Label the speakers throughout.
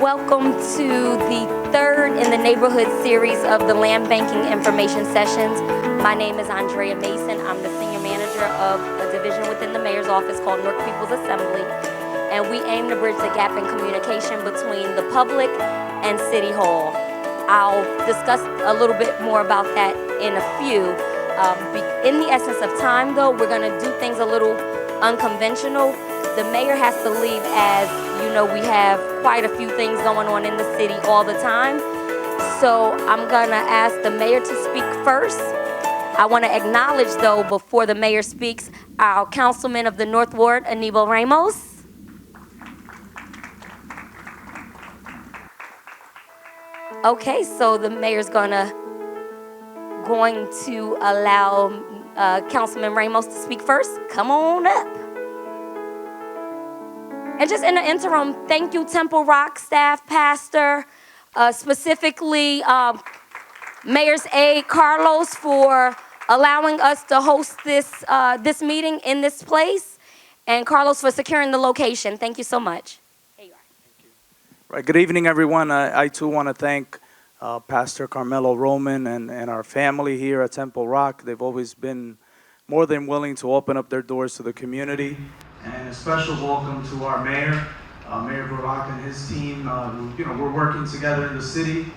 Speaker 1: Welcome to the third in the neighborhood series of the Land Banking Information Sessions. My name is Andrea Mason. I'm the senior manager of a division within the mayor's office called Newark People's Assembly. And we aim to bridge the gap in communication between the public and City Hall. I'll discuss a little bit more about that in a few. In the essence of time, though, we're going to do things a little unconventional. The mayor has to leave, as you know, we have quite a few things going on in the city all the time. So I'm going to ask the mayor to speak first. I want to acknowledge, though, before the mayor speaks, our councilman of the North Ward, Anibal Ramos. Okay, so the mayor's going to allow Councilman Ramos to speak first. Come on up. And just in the interim, thank you, Temple Rock staff, pastor, specifically Mayor's aide Carlos, for allowing us to host this meeting in this place, and Carlos for securing the location. Thank you so much. Here you are.
Speaker 2: Thank you. Right. Good evening, everyone. I too want to thank Pastor Carmelo Roman and our family here at Temple Rock. They've always been more than willing to open up their doors to the community. And a special welcome to our mayor, Mayor Barak and his team. We're working together in the city,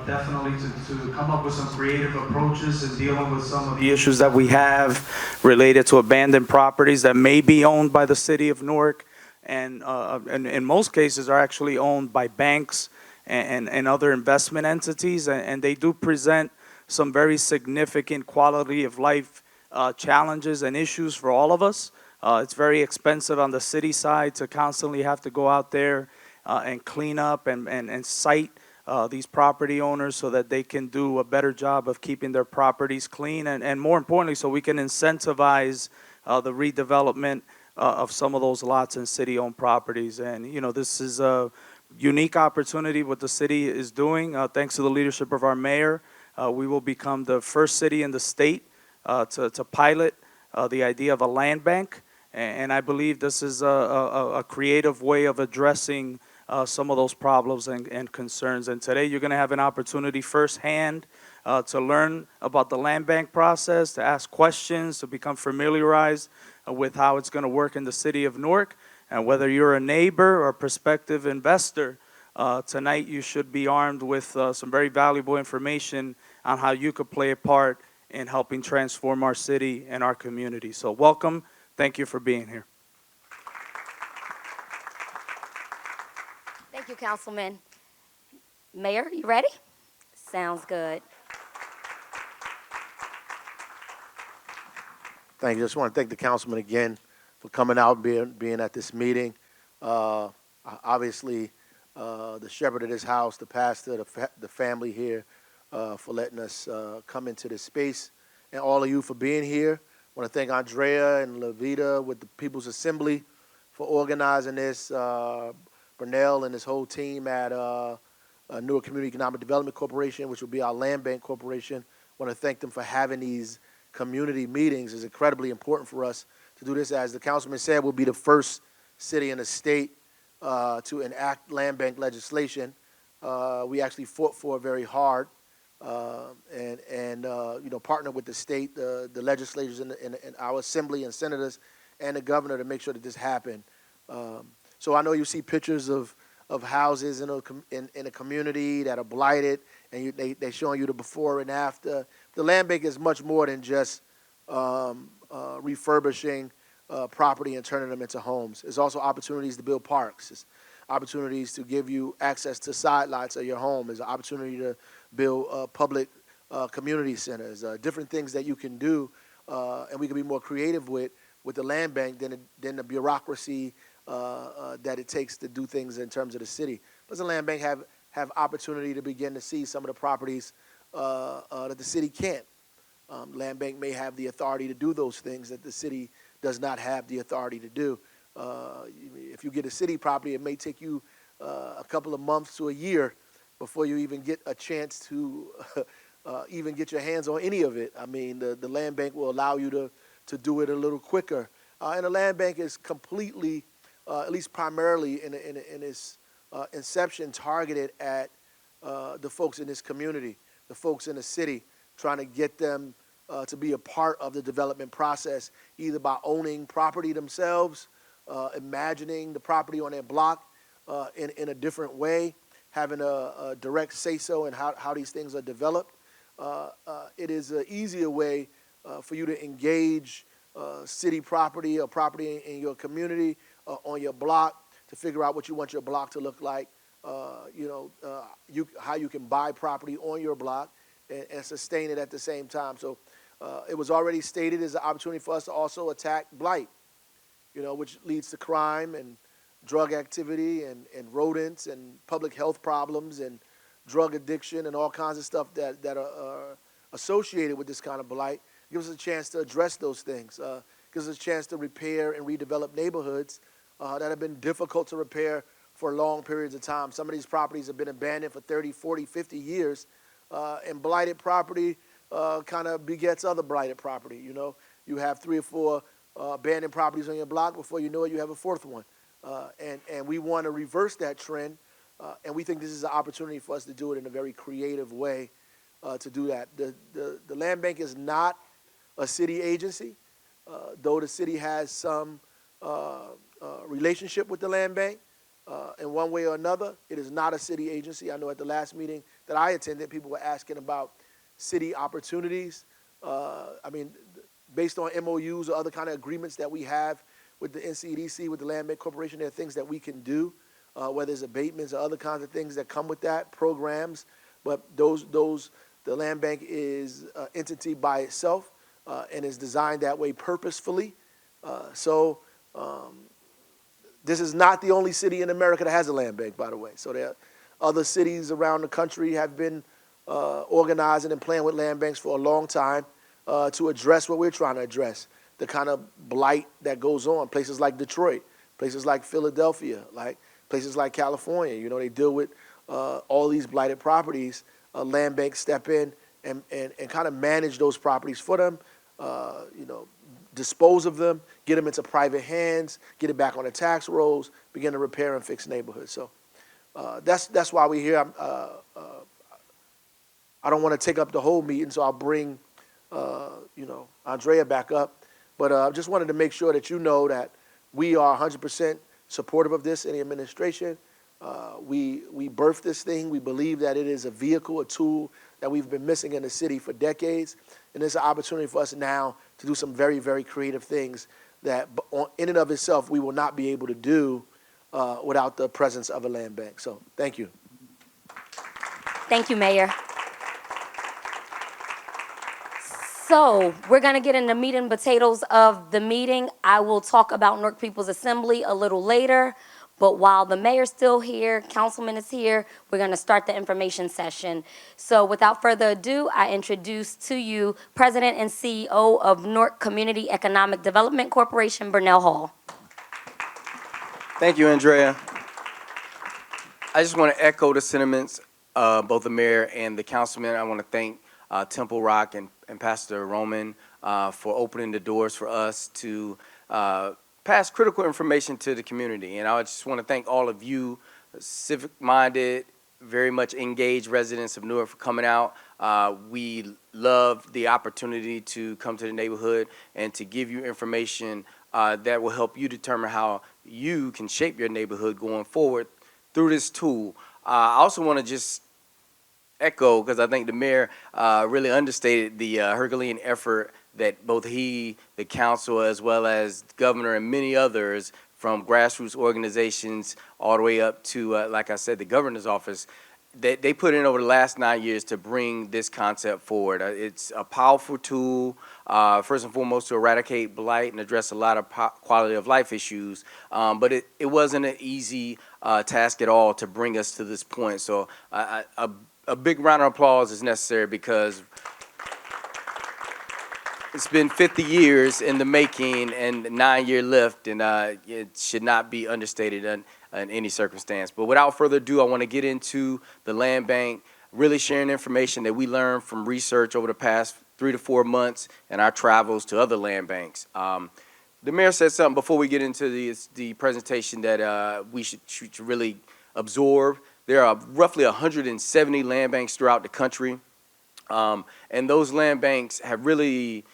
Speaker 2: definitely to come up with some creative approaches in dealing with some of the issues that we have related to abandoned properties that may be owned by the city of Newark, and in most cases are actually owned by banks and other investment entities, and they do present some very significant quality of life challenges and issues for all of us. It's very expensive on the city side to constantly have to go out there and clean up and cite these property owners so that they can do a better job of keeping their properties clean, and more importantly, so we can incentivize the redevelopment of some of those lots in city-owned properties. And this is a unique opportunity what the city is doing. Thanks to the leadership of our mayor, we will become the first city in the state to pilot the idea of a land bank. And I believe this is a creative way of addressing some of those problems and concerns. And today you're going to have an opportunity firsthand to learn about the land bank process, to ask questions, to become familiarized with how it's going to work in the city of Newark. And whether you're a neighbor or a prospective investor, tonight you should be armed with some very valuable information on how you could play a part in helping transform our city and our community. So welcome. Thank you for being here.
Speaker 1: Thank you, Councilman. Mayor, you ready? Sounds good.
Speaker 3: Thank you. I just want to thank the councilman again for coming out and being at this meeting. Obviously, the shepherd of this house, the pastor, the family here, for letting us come into this space, and all of you for being here. I want to thank Andrea and Levita with the People's Assembly for organizing this, Burnell and his whole team at Newark Community Economic Development Corporation, which will be our land bank corporation. I want to thank them for having these community meetings. It's incredibly important for us to do this. As the councilman said, we'll be the first city in the state to enact land bank legislation. We actually fought for it very hard. Partner with the state, the legislators in our assembly and senators and the governor to make sure that this happened. So I know you see pictures of houses in a community that are blighted, and they're showing you the before and after. The land bank is much more than just refurbishing property and turning them into homes. It's also opportunities to build parks. It's opportunities to give you access to side lots of your home. It's an opportunity to build public community centers, different things that you can do, and we can be more creative with the land bank than the bureaucracy that it takes to do things in terms of the city. Does the land bank have opportunity to begin to see some of the properties that the city can't? Land bank may have the authority to do those things that the city does not have the authority to do. If you get a city property, it may take you a couple of months to a year before you even get a chance to even get your hands on any of it. I mean, the land bank will allow you to do it a little quicker. And the land bank is completely, at least primarily in its inception targeted at the folks in this community, the folks in the city, trying to get them to be a part of the development process, either by owning property themselves, imagining the property on their block in a different way, having a direct say-so in how these things are developed. It is an easier way for you to engage city property or property in your community, on your block, to figure out what you want your block to look like, how you can buy property on your block and sustain it at the same time. So it was already stated as an opportunity for us to also attack blight, which leads to crime and drug activity and rodents and public health problems and drug addiction and all kinds of stuff that are associated with this kind of blight. Gives us a chance to address those things. Gives us a chance to repair and redevelop neighborhoods that have been difficult to repair for long periods of time. Some of these properties have been abandoned for 30, 40, 50 years, and blighted property kind of begets other blighted property. You have 3 or 4 abandoned properties on your block. Before you know it, you have a 4th one. And we want to reverse that trend, and we think this is an opportunity for us to do it in a very creative way to do that. The Land Bank is not a city agency, though the city has some relationship with the Land Bank in one way or another. It is not a city agency. I know at the last meeting that I attended, people were asking about city opportunities. Based on MOUs or other kind of agreements that we have with the NCDC, with the Land Bank Corporation, there are things that we can do, whether it's abatements or other kinds of things that come with that, programs. But the Land Bank is an entity by itself and is designed that way purposefully. This is not the only city in America that has a land bank, by the way. So there are other cities around the country have been organizing and playing with land banks for a long time to address what we're trying to address, the kind of blight that goes on. Places like Detroit, places like Philadelphia, like places like California, they deal with all these blighted properties. Land banks step in and kind of manage those properties for them, dispose of them, get them into private hands, get it back on the tax rolls, begin to repair and fix neighborhoods. So that's why we're here. I don't want to take up the whole meeting, so I'll bring Andrea back up. But I just wanted to make sure that you know that we are 100% supportive of this in the administration. We birthed this thing. We believe that it is a vehicle, a tool that we've been missing in the city for decades. And it's an opportunity for us now to do some very, very creative things that in and of itself we will not be able to do without the presence of a land bank. So thank you.
Speaker 1: Thank you, Mayor. So we're going to get into meat and potatoes of the meeting. I will talk about Newark People's Assembly a little later. But while the mayor's still here, councilman is here, we're going to start the information session. So without further ado, I introduce to you President and CEO of Newark Community Economic Development Corporation, Burnell Hall.
Speaker 4: Thank you, Andrea. I just want to echo the sentiments of both the mayor and the councilman. I want to thank Temple Rock and Pastor Roman for opening the doors for us to pass critical information to the community. And I just want to thank all of you, civic-minded, very much engaged residents of Newark for coming out. We love the opportunity to come to the neighborhood and to give you information that will help you determine how you can shape your neighborhood going forward through this tool. I also want to just echo, because I think the mayor really understated the Herculean effort that both he, the council, as well as the governor and many others from grassroots organizations all the way up to, like I said, the governor's office, that they put in over the last 9 years to bring this concept forward. It's a powerful tool, first and foremost, to eradicate blight and address a lot of quality of life issues, but it wasn't an easy task at all to bring us to this point. So a big round of applause is necessary, because it's been 50 years in the making and 9-year lift, and it should not be understated in any circumstance. But without further ado, I want to get into the land bank, really sharing information that we learned from research over the past 3 to 4 months and our travels to other land banks. The mayor said something before we get into the presentation that we should really absorb. There are roughly 170 land banks throughout the country, and those land banks have really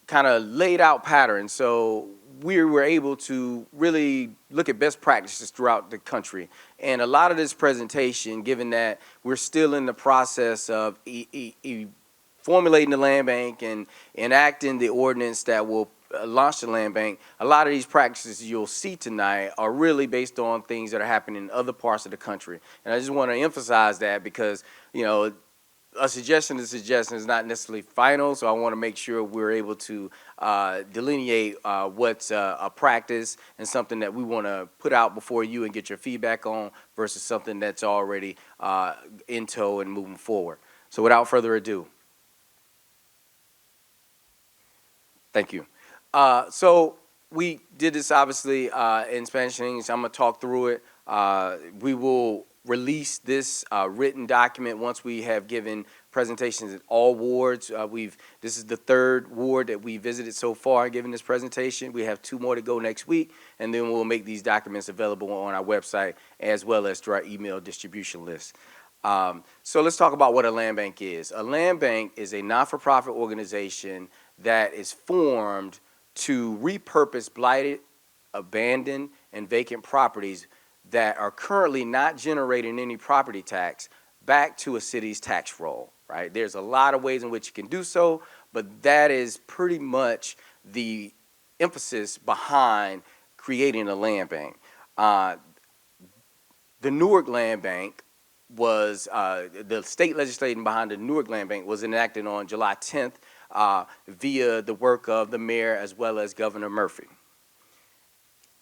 Speaker 4: kind of laid out patterns. So we were able to really look at best practices throughout the country. And a lot of this presentation, given that we're still in the process of formulating the land bank and enacting the ordinance that will launch the land bank, a lot of these practices you'll see tonight are really based on things that are happening in other parts of the country. And I just want to emphasize that because, you know, a suggestion is not necessarily final, so I want to make sure we're able to delineate what's a practice and something that we want to put out before you and get your feedback on versus something that's already in tow and moving forward. So without further ado, thank you. So we did this obviously in Spanish and English. I'm going to talk through it. We will release this written document once we have given presentations at all wards. This is the third ward that we visited so far given this presentation. We have 2 more to go next week, and then we'll make these documents available on our website as well as through our email distribution list. So let's talk about what a land bank is. A land bank is a not-for-profit organization that is formed to repurpose blighted, abandoned, and vacant properties that are currently not generating any property tax back to a city's tax roll, right? There's a lot of ways in which you can do so, but that is pretty much the emphasis behind creating a land bank. The Newark Land Bank was, the state legislation behind the Newark Land Bank was enacted on July 10th via the work of the mayor as well as Governor Murphy.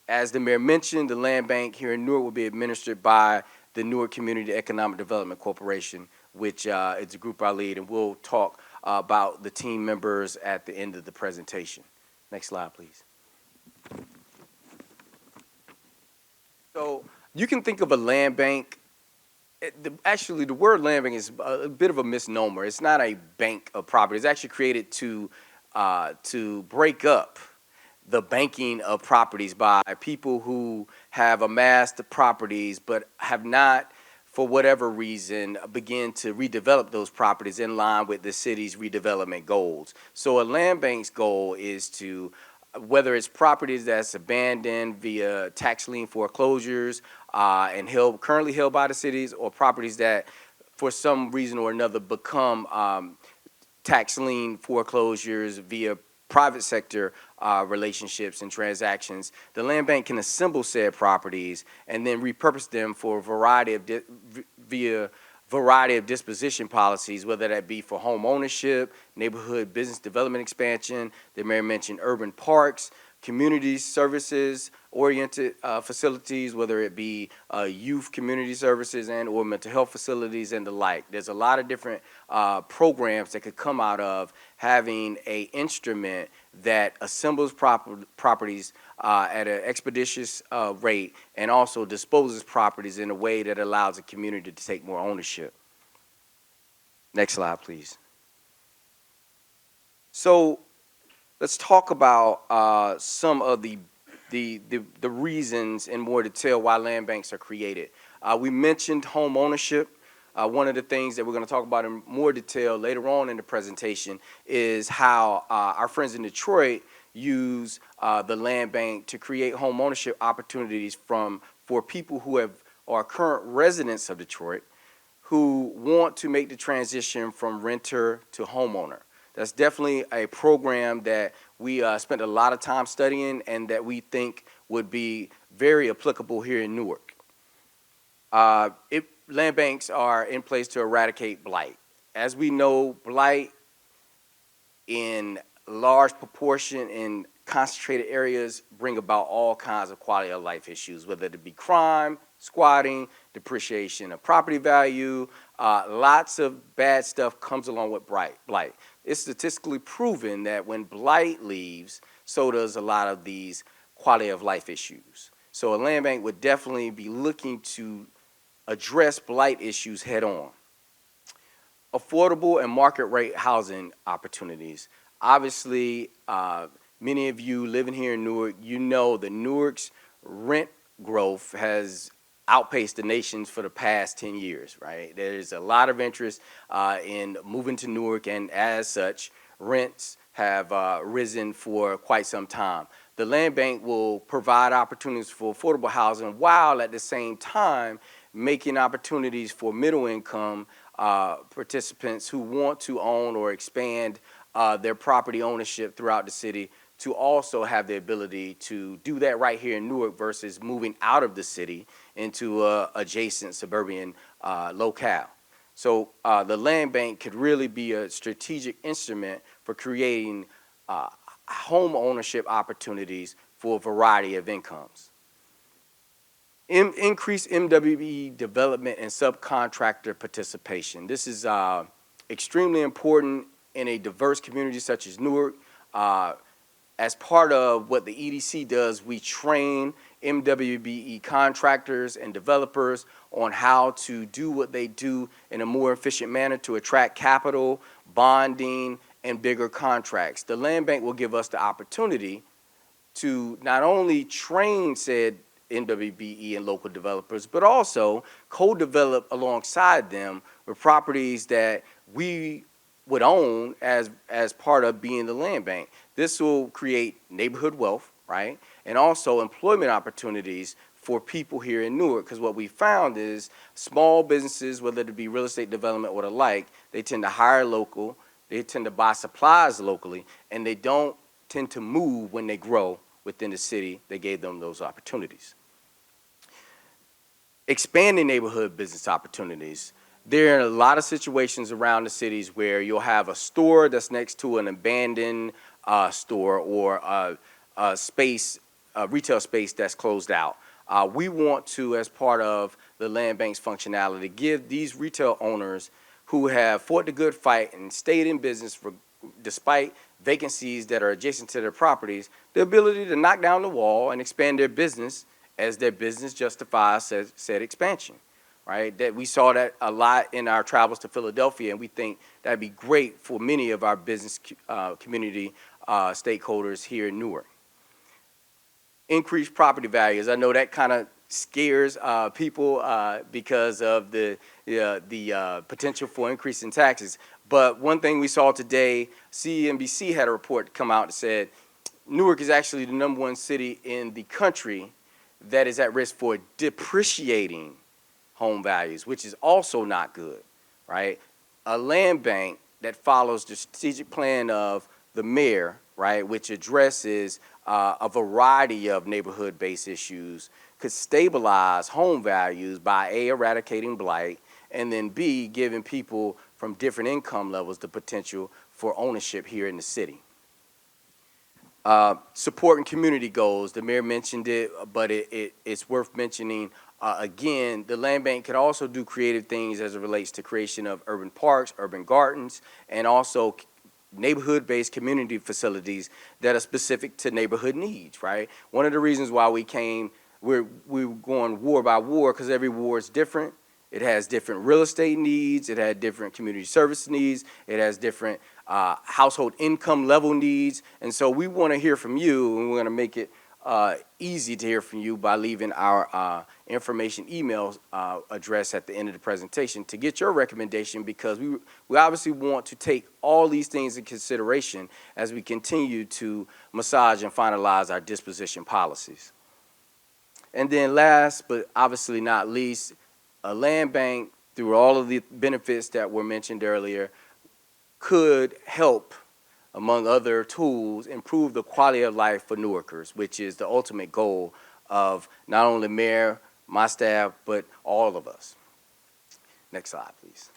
Speaker 4: As the mayor mentioned, the land bank here in Newark will be administered by the Newark Community Economic Development Corporation, which is a group I lead, and we'll talk about the team members at the end of the presentation. Next slide, please. So you can think of a land bank. Actually, the word land bank is a bit of a misnomer. It's not a bank of property. It's actually created to break up the banking of properties by people who have amassed the properties but have not, for whatever reason, begin to redevelop those properties in line with the city's redevelopment goals. So a land bank's goal is to, whether it's properties that's abandoned via tax lien foreclosures and currently held by the cities, or properties that for some reason or another become tax lien foreclosures via private sector relationships and transactions, the land bank can assemble said properties and then repurpose them for a variety of disposition policies, whether that be for home ownership, neighborhood business development expansion, the mayor mentioned urban parks, community services oriented facilities, whether it be youth community services and or mental health facilities and the like. There's a lot of different programs that could come out of having an instrument that assembles properties at an expeditious rate and also disposes properties in a way that allows the community to take more ownership. Next slide, please. So let's talk about some of the reasons in more detail why land banks are created. We mentioned home ownership. One of the things that we're going to talk about in more detail later on in the presentation is how our friends in Detroit use the land bank to create home ownership opportunities for people who are current residents of Detroit who want to make the transition from renter to homeowner. That's definitely a program that we spent a lot of time studying and that we think would be very applicable here in Newark. Land banks are in place to eradicate blight. As we know, blight in large proportion in concentrated areas bring about all kinds of quality of life issues, whether it be crime, squatting, depreciation of property value. Lots of bad stuff comes along with blight. It's statistically proven that when blight leaves, so does a lot of these quality of life issues. So a land bank would definitely be looking to address blight issues head on. Affordable and market rate housing opportunities. Obviously, many of you living here in Newark, you know that Newark's rent growth has outpaced the nation's for the past 10 years, right? There's a lot of interest in moving to Newark, and as such, rents have risen for quite some time. The land bank will provide opportunities for affordable housing while at the same time making opportunities for middle income participants who want to own or expand their property ownership throughout the city to also have the ability to do that right here in Newark versus moving out of the city into adjacent suburban locale. So the land bank could really be a strategic instrument for creating home ownership opportunities for a variety of incomes. Increased MWBE development and subcontractor participation. This is extremely important in a diverse community such as Newark. As part of what the EDC does, we train MWBE contractors and developers on how to do what they do in a more efficient manner to attract capital, bonding, and bigger contracts. The land bank will give us the opportunity to not only train said MWBE and local developers, but also co-develop alongside them with properties that we would own as part of being the land bank. This will create neighborhood wealth, right? And also employment opportunities for people here in Newark, because what we found is small businesses, whether it be real estate development or the like, they tend to hire local, they tend to buy supplies locally, and they don't tend to move when they grow within the city that gave them those opportunities. Expanding neighborhood business opportunities. There are a lot of situations around the cities where you'll have a store that's next to an abandoned store or a space, a retail space that's closed out. We want to, as part of the land bank's functionality, give these retail owners who have fought the good fight and stayed in business despite vacancies that are adjacent to their properties, the ability to knock down the wall and expand their business as their business justifies said expansion. Right? That we saw that a lot in our travels to Philadelphia, and we think that'd be great for many of our business community stakeholders here in Newark. Increased property values. I know that kind of scares people because of the potential for increase in taxes. But one thing we saw today, CNBC had a report come out that said Newark is actually the #1 city in the country that is at risk for depreciating home values, which is also not good, right? A land bank that follows the strategic plan of the mayor, right, which addresses a variety of neighborhood-based issues, could stabilize home values by A, eradicating blight, and then B, giving people from different income levels the potential for ownership here in the city. Supporting community goals, the mayor mentioned it, but it's worth mentioning again. The land bank can also do creative things as it relates to creation of urban parks, urban gardens, and also neighborhood-based community facilities that are specific to neighborhood needs, right? One of the reasons why we're going ward by ward, because every ward is different. It has different real estate needs, it has different community service needs, it has different household income level needs, and so we want to hear from you, and we're going to make it easy to hear from you by leaving our information email address at the end of the presentation to get your recommendation, because we obviously want to take all these things in consideration as we continue to massage and finalize our disposition policies. And then last, but obviously not least, a land bank, through all of the benefits that were mentioned earlier, could help, among other tools, improve the quality of life for Newarkers, which is the ultimate goal of not only the mayor, my staff, but all of us. Next slide, please.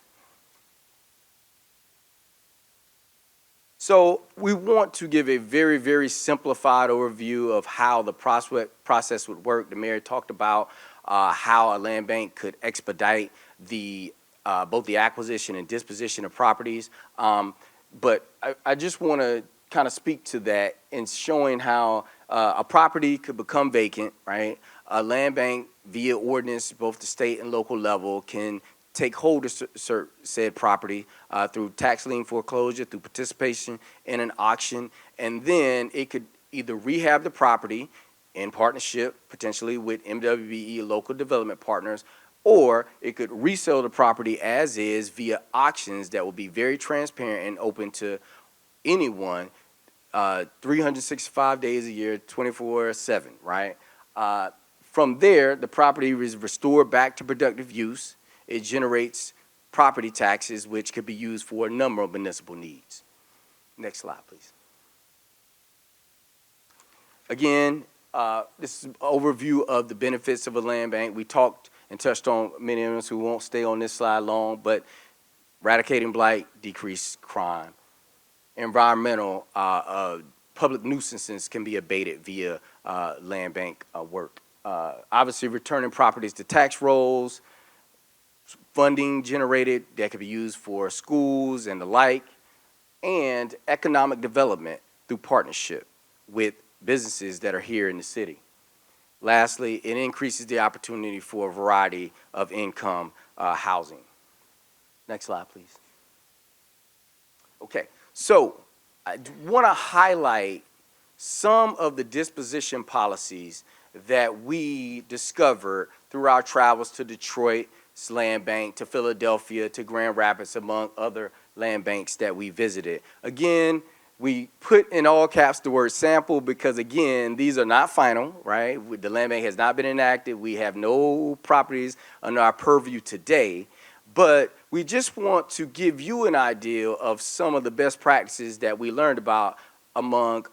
Speaker 4: So we want to give a very, very simplified overview of how the process would work. The mayor talked about how a land bank could expedite both the acquisition and disposition of properties. But I just want to kind of speak to that in showing how a property could become vacant, right? A land bank via ordinance, both the state and local level, can take hold of said property through tax lien foreclosure, through participation in an auction, and then it could either rehab the property, in partnership potentially with MWBE local development partners, or it could resell the property as is via auctions that will be very transparent and open to anyone 365 days a year, 24/7, right? From there, the property is restored back to productive use. It generates property taxes, which could be used for a number of municipal needs. Next slide, please. Again, this is an overview of the benefits of a land bank. We talked and touched on many of us who won't stay on this slide long, but eradicating blight, decreased crime. Environmental, public nuisances can be abated via land bank work. Obviously, returning properties to tax rolls, funding generated that could be used for schools and the like, and economic development through partnership with businesses that are here in the city. Lastly, it increases the opportunity for a variety of income housing. Next slide, please. Okay, so I want to highlight some of the disposition policies that we discovered through our travels to Detroit land bank, to Philadelphia, to Grand Rapids, among other land banks that we visited. Again, we put in all caps the word sample because, again, these are not final, right? The land bank has not been enacted. We have no properties under our purview today, but we just want to give you an idea of some of the best practices that we learned about along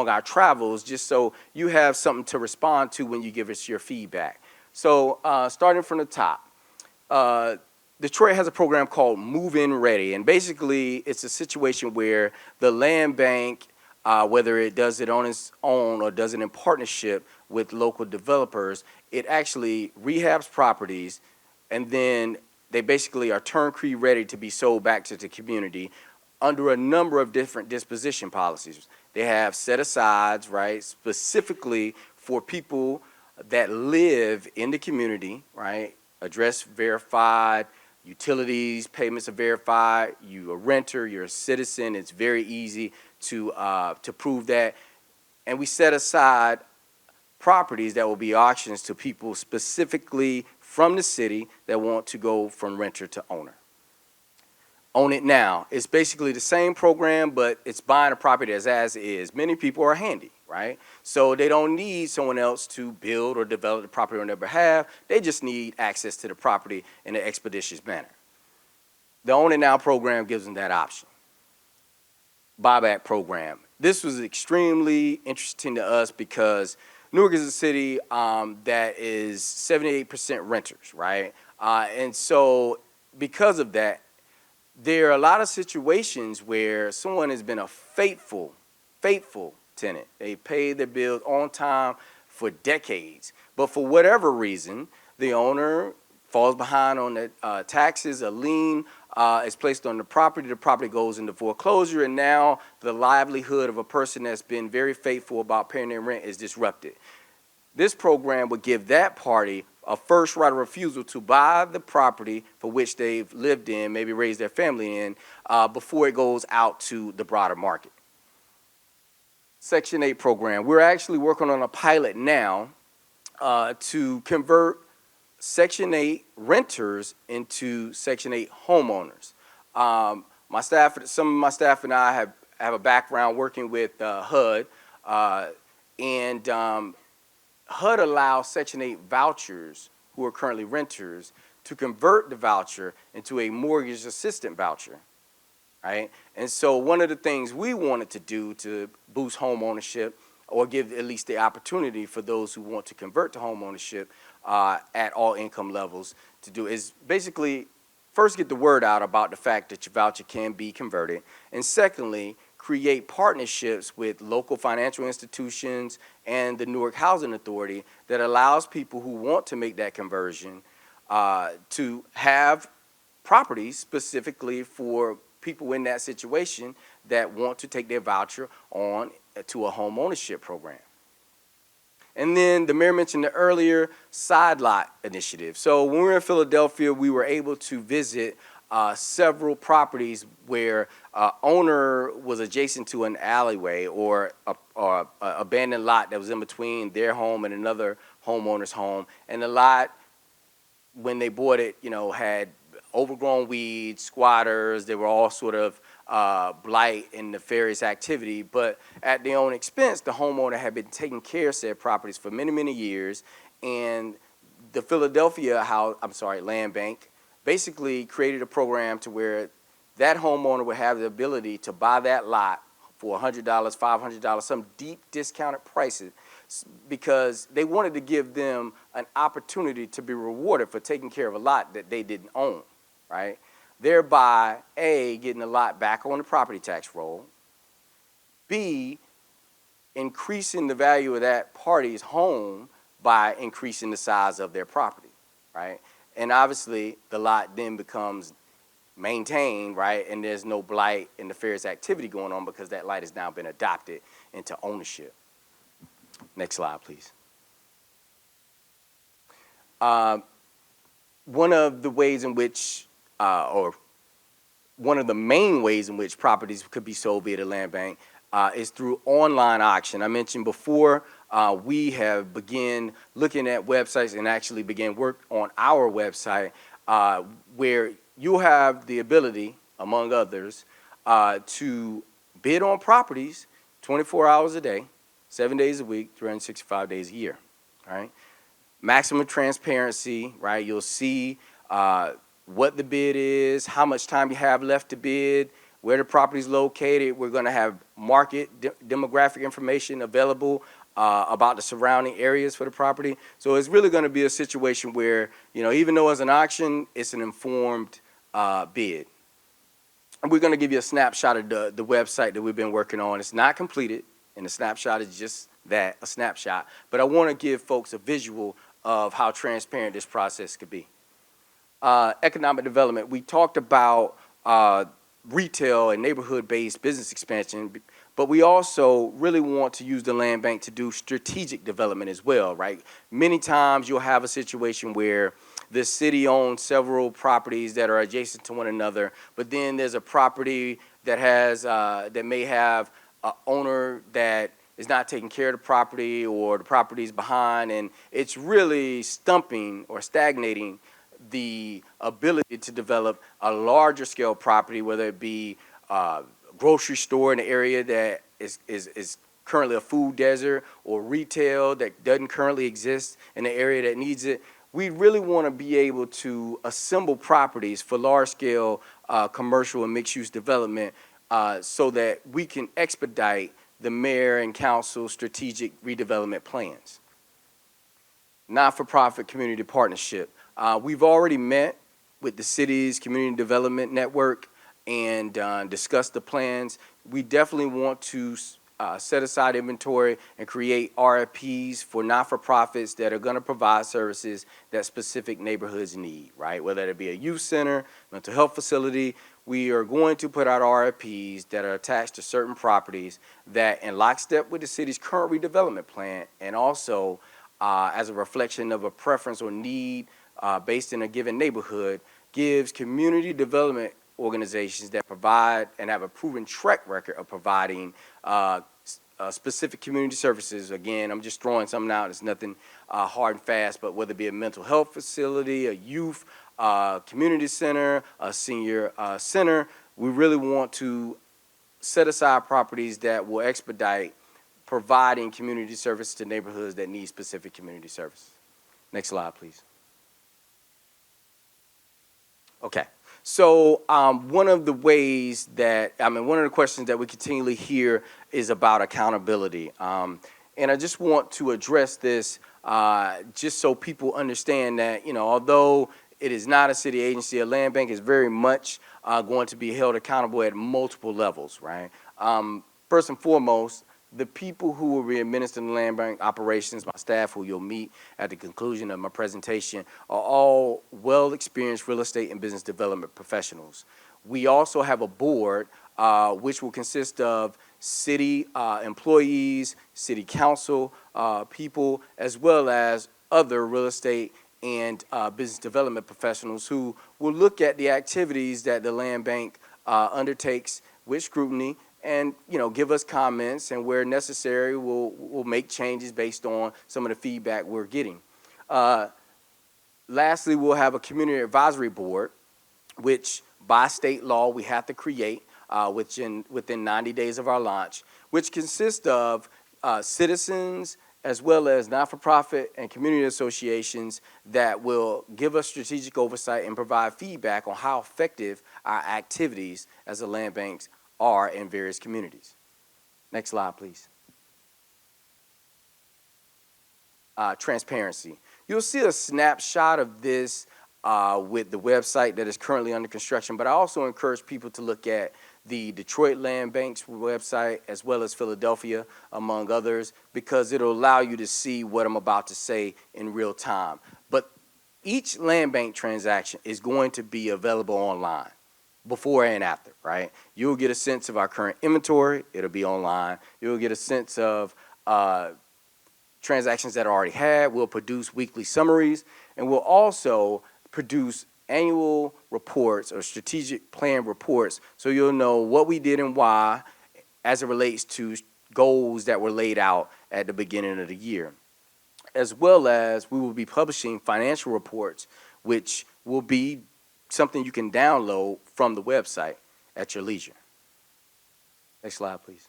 Speaker 4: our travels, just so you have something to respond to when you give us your feedback. So starting from the top, Detroit has a program called Move In Ready, and basically it's a situation where the land bank, whether it does it on its own or does it in partnership with local developers, it actually rehabs properties, and then they basically are turnkey ready to be sold back to the community under a number of different disposition policies. They have set-asides, right, specifically for people that live in the community, right, address verified, utilities, payments are verified, you're a renter, you're a citizen, it's very easy to prove that. And we set aside properties that will be auctions to people specifically from the city that want to go from renter to owner. Own It Now. It's basically the same program, but it's buying a property as is. Many people are handy, right? So they don't need someone else to build or develop the property on their behalf. They just need access to the property in an expeditious manner. The Own It Now program gives them that option. Buyback program. This was extremely interesting to us because Newark is a city that is 78% renters, right? And so because of that, there are a lot of situations where someone has been a faithful tenant. They pay their bills on time for decades. But for whatever reason, the owner falls behind on the taxes, a lien is placed on the property goes into foreclosure, and now the livelihood of a person that's been very faithful about paying their rent is disrupted. This program would give that party a first right of refusal to buy the property for which they've lived in, maybe raised their family in, before it goes out to the broader market. Section 8 program. We're actually working on a pilot now to convert Section 8 renters into Section 8 homeowners. Some of my staff and I have a background working with HUD, and HUD allows Section 8 vouchers who are currently renters to convert the voucher into a mortgage assistant voucher, right? And so one of the things we wanted to do to boost home ownership, or give at least the opportunity for those who want to convert to home ownership at all income levels to do, is basically first get the word out about the fact that your voucher can be converted, and secondly, create partnerships with local financial institutions and the Newark Housing Authority that allows people who want to make that conversion to have properties specifically for people in that situation that want to take their voucher on to a home ownership program. And then the mayor mentioned the earlier side lot initiative. So when we were in Philadelphia, we were able to visit several properties where owner was adjacent to an alleyway or a abandoned lot that was in between their home and another homeowner's home, and the lot, when they bought it, had overgrown weeds, squatters. They were all sort of blight and nefarious activity, but at their own expense, the homeowner had been taking care of said properties for many, many years, and the Philadelphia Land Bank basically created a program to where that homeowner would have the ability to buy that lot for $100, $500, some deep discounted prices, because they wanted to give them an opportunity to be rewarded for taking care of a lot that they didn't own, right? Thereby, A, getting the lot back on the property tax roll, B, increasing the value of that party's home by increasing the size of their property, right? And obviously, the lot then becomes maintained, right? And there's no blight and nefarious activity going on because that lot has now been adopted into ownership. Next slide, please. One of the ways in which, or one of the main ways in which properties could be sold via the land bank is through online auction. I mentioned before, we have begun looking at websites and actually began work on our website where you have the ability, among others, to bid on properties 24 hours a day, 7 days a week, 365 days a year, right? Maximum transparency, right? You'll see what the bid is, how much time you have left to bid, where the property is located. We're going to have market demographic information available about the surrounding areas for the property. So it's really going to be a situation where, even though it's an auction, it's an informed bid. And we're going to give you a snapshot of the website that we've been working on. It's not completed, and the snapshot is just that, a snapshot. But I want to give folks a visual of how transparent this process could be. Economic development. We talked about retail and neighborhood-based business expansion, but we also really want to use the land bank to do strategic development as well, right? Many times you'll have a situation where the city owns several properties that are adjacent to one another, but then there's a property that has that may have an owner that is not taking care of the property, or the property's behind, and it's really stumping or stagnating the ability to develop a larger scale property, whether it be a grocery store in an area that is currently a food desert, or retail that doesn't currently exist in the area that needs it. We really want to be able to assemble properties for large scale commercial and mixed use development so that we can expedite the mayor and council strategic redevelopment plans. Not-for-profit community partnership. We've already met with the city's community development network and discussed the plans. We definitely want to set aside inventory and create RFPs for not-for-profits that are going to provide services that specific neighborhoods need, right? Whether it be a youth center, mental health facility, we are going to put out RFPs that are attached to certain properties that, in lockstep with the city's current redevelopment plan, and also as a reflection of a preference or need based in a given neighborhood, gives community development organizations that provide and have a proven track record of providing specific community services. Again, I'm just throwing something out. It's nothing hard and fast, but whether it be a mental health facility, a youth community center, a senior center, we really want to set aside properties that will expedite providing community service to neighborhoods that need specific community service. Next slide, please. Okay. So one of the ways that, one of the questions that we continually hear is about accountability. And I just want to address this just so people understand that, although it is not a city agency, a land bank is very much going to be held accountable at multiple levels, right? First and foremost, the people who will be administering the land bank operations, my staff who you'll meet at the conclusion of my presentation, are all well-experienced real estate and business development professionals. We also have a board which will consist of city employees, city council people, as well as other real estate and business development professionals who will look at the activities that the land bank undertakes with scrutiny and, give us comments, and where necessary, we'll make changes based on some of the feedback we're getting. Lastly, we'll have a community advisory board, which by state law we have to create within 90 days of our launch, which consists of citizens as well as not-for-profit and community associations that will give us strategic oversight and provide feedback on how effective our activities as the land banks are in various communities. Next slide, please. Transparency. You'll see a snapshot of this with the website that is currently under construction, but I also encourage people to look at the Detroit Land Bank's website as well as Philadelphia, among others, because it'll allow you to see what I'm about to say in real time. But each land bank transaction is going to be available online before and after, right? You'll get a sense of our current inventory. It'll be online. You'll get a sense of transactions that are already had. We'll produce weekly summaries, and we'll also produce annual reports or strategic plan reports, so you'll know what we did and why as it relates to goals that were laid out at the beginning of the year. As well as we will be publishing financial reports, which will be something you can download from the website at your leisure. Next slide, please.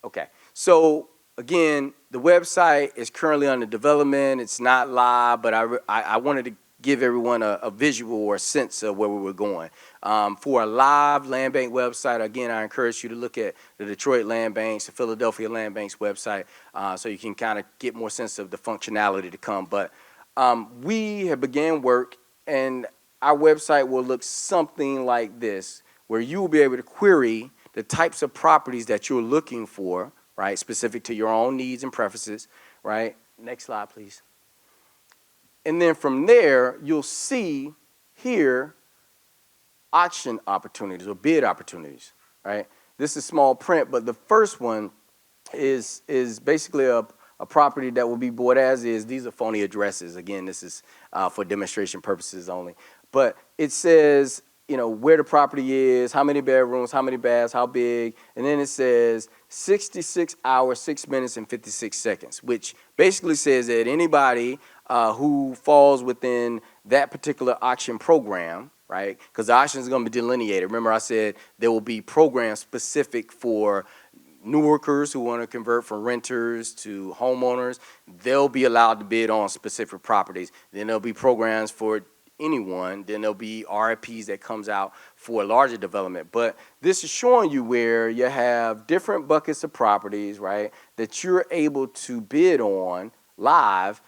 Speaker 4: Okay, so again, the website is currently under development. It's not live, but I wanted to give everyone a visual or a sense of where we were going. For a live land bank website, again, I encourage you to look at the Detroit Land Banks, the Philadelphia Land Banks website, so you can kind of get more sense of the functionality to come. But we have began work, and our website will look something like this, where you will be able to query the types of properties that you're looking for, right, specific to your own needs and preferences, right? Next slide, please. And then from there, you'll see here auction opportunities or bid opportunities, right? This is small print, but the first one is basically a property that will be bought as is. These are phony addresses. Again, this is for demonstration purposes only. But it says, where the property is, how many bedrooms, how many baths, how big, and then it says 66 hours, 6 minutes, and 56 seconds, which basically says that anybody who falls within that particular auction program, right? Because the auction is going to be delineated. Remember I said there will be programs specific for new workers who want to convert from renters to homeowners. They'll be allowed to bid on specific properties. Then there'll be programs for anyone. Then there'll be RFPs that comes out for a larger development. But this is showing you where you have different buckets of properties, right, that you're able to bid on live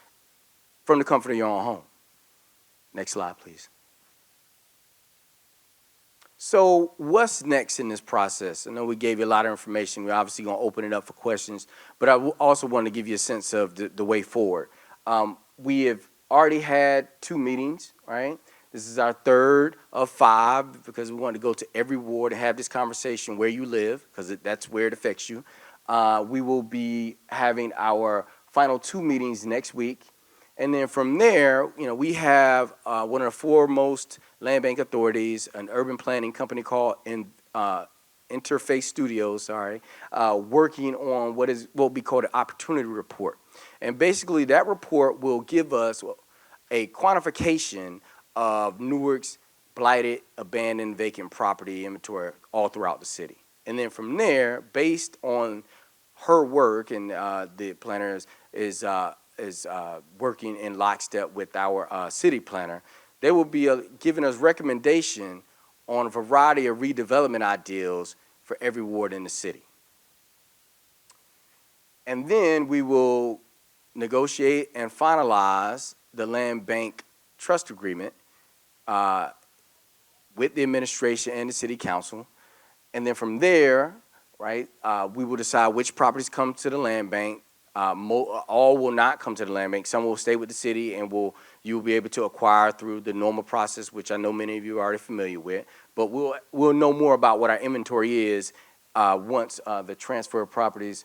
Speaker 4: from the comfort of your own home. Next slide, please. So what's next in this process? I know we gave you a lot of information. We're obviously going to open it up for questions, but I also want to give you a sense of the way forward. We have already had 2 meetings, right? This is our 3rd of 5 because we want to go to every ward and have this conversation where you live, because that's where it affects you. We will be having our final 2 meetings next week. And then from there, we have one of the foremost land bank authorities, an urban planning company called Interface Studios, working on what will be called an opportunity report. And basically that report will give us a quantification of Newark's blighted, abandoned, vacant property inventory all throughout the city. And then from there, based on her work, and the planner is working in lockstep with our city planner, they will be giving us recommendation on a variety of redevelopment ideals for every ward in the city. And then we will negotiate and finalize the land bank trust agreement with the administration and the city council. And then from there, right, we will decide which properties come to the land bank. All will not come to the land bank. Some will stay with the city, and you'll be able to acquire through the normal process, which I know many of you are already familiar with. But we'll know more about what our inventory is once the transfer of properties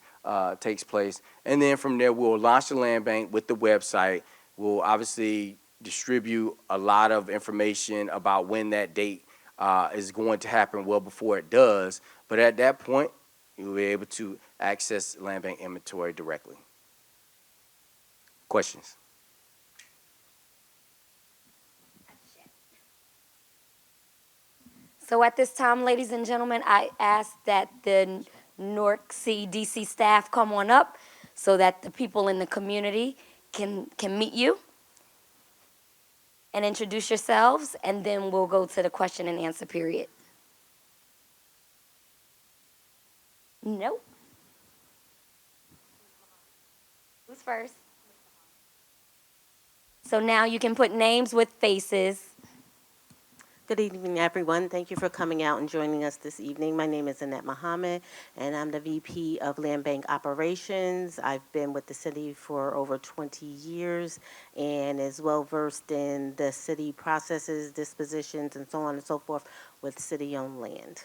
Speaker 4: takes place. And then from there, we'll launch the land bank with the website. We'll obviously distribute a lot of information about when that date is going to happen well before it does. But at that point, you'll be able to access land bank inventory directly. Questions?
Speaker 1: So at this time, ladies and gentlemen, I ask that the Newark CDC staff come on up so that the people in the community can meet you and introduce yourselves, and then we'll go to the question and answer period. Nope. Who's first? So now you can put names with faces.
Speaker 5: Good evening, everyone. Thank you for coming out and joining us this evening. My name is Annette Muhammad, and I'm the VP of Land Bank Operations. I've been with the city for over 20 years and is well-versed in the city processes, dispositions, and so on and so forth with city-owned land.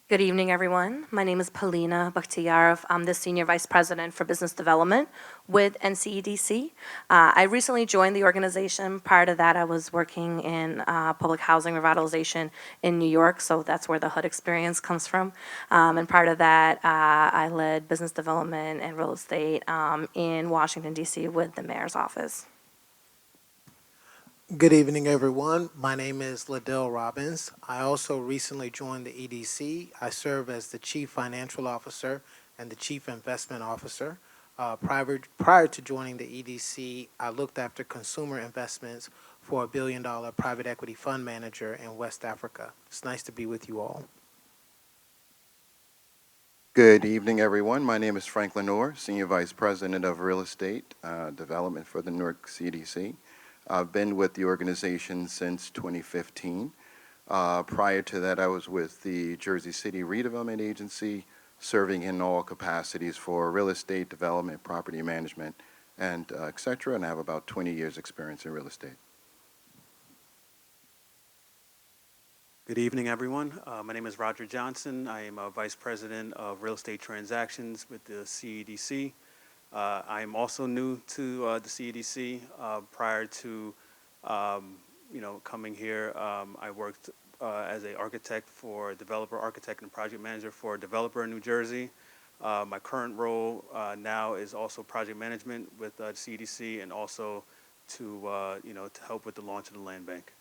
Speaker 6: Good evening, everyone. My name is Polina Bakhtiarov. I'm the Senior Vice President for Business Development with NCEDC. I recently joined the organization. Prior to that, I was working in public housing revitalization in New York, so that's where the HUD experience comes from. And prior to that, I led business development and real estate in Washington, D.C. with the mayor's office.
Speaker 7: Good evening, everyone. My name is Liddell Robbins. I also recently joined the EDC. I serve as the Chief Financial Officer and the Chief Investment Officer. Prior to joining the EDC, I looked after consumer investments for a $1 billion private equity fund manager in West Africa. It's nice to be with you all.
Speaker 8: Good evening, everyone. My name is Frank Lenore, Senior Vice President of Real Estate Development for the Newark CDC. I've been with the organization since 2015. Prior to that, I was with the Jersey City Redevelopment Agency, serving in all capacities for real estate development, property management, and et cetera, and I have about 20 years experience in real estate.
Speaker 9: Good evening, everyone. My name is Roger Johnson. I am a Vice President of Real Estate Transactions with the CEDC. I am also new to the CEDC. Prior to coming here, I worked as an architect for developer, architect, and project manager for a developer in New Jersey. My current role now is also project management with CEDC, and also to to help with the launch of the land bank.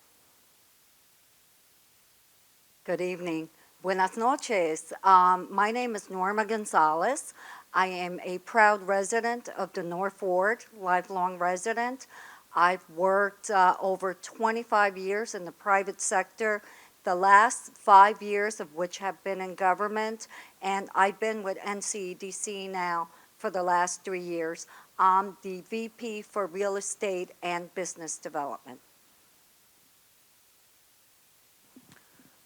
Speaker 10: Good evening. Buenas noches. My name is Norma Gonzalez. I am a proud resident of the North Ward, lifelong resident. I've worked over 25 years in the private sector, the last 5 years of which have been in government, and I've been with NCEDC now for the last 3 years. I'm the VP for Real Estate and Business Development.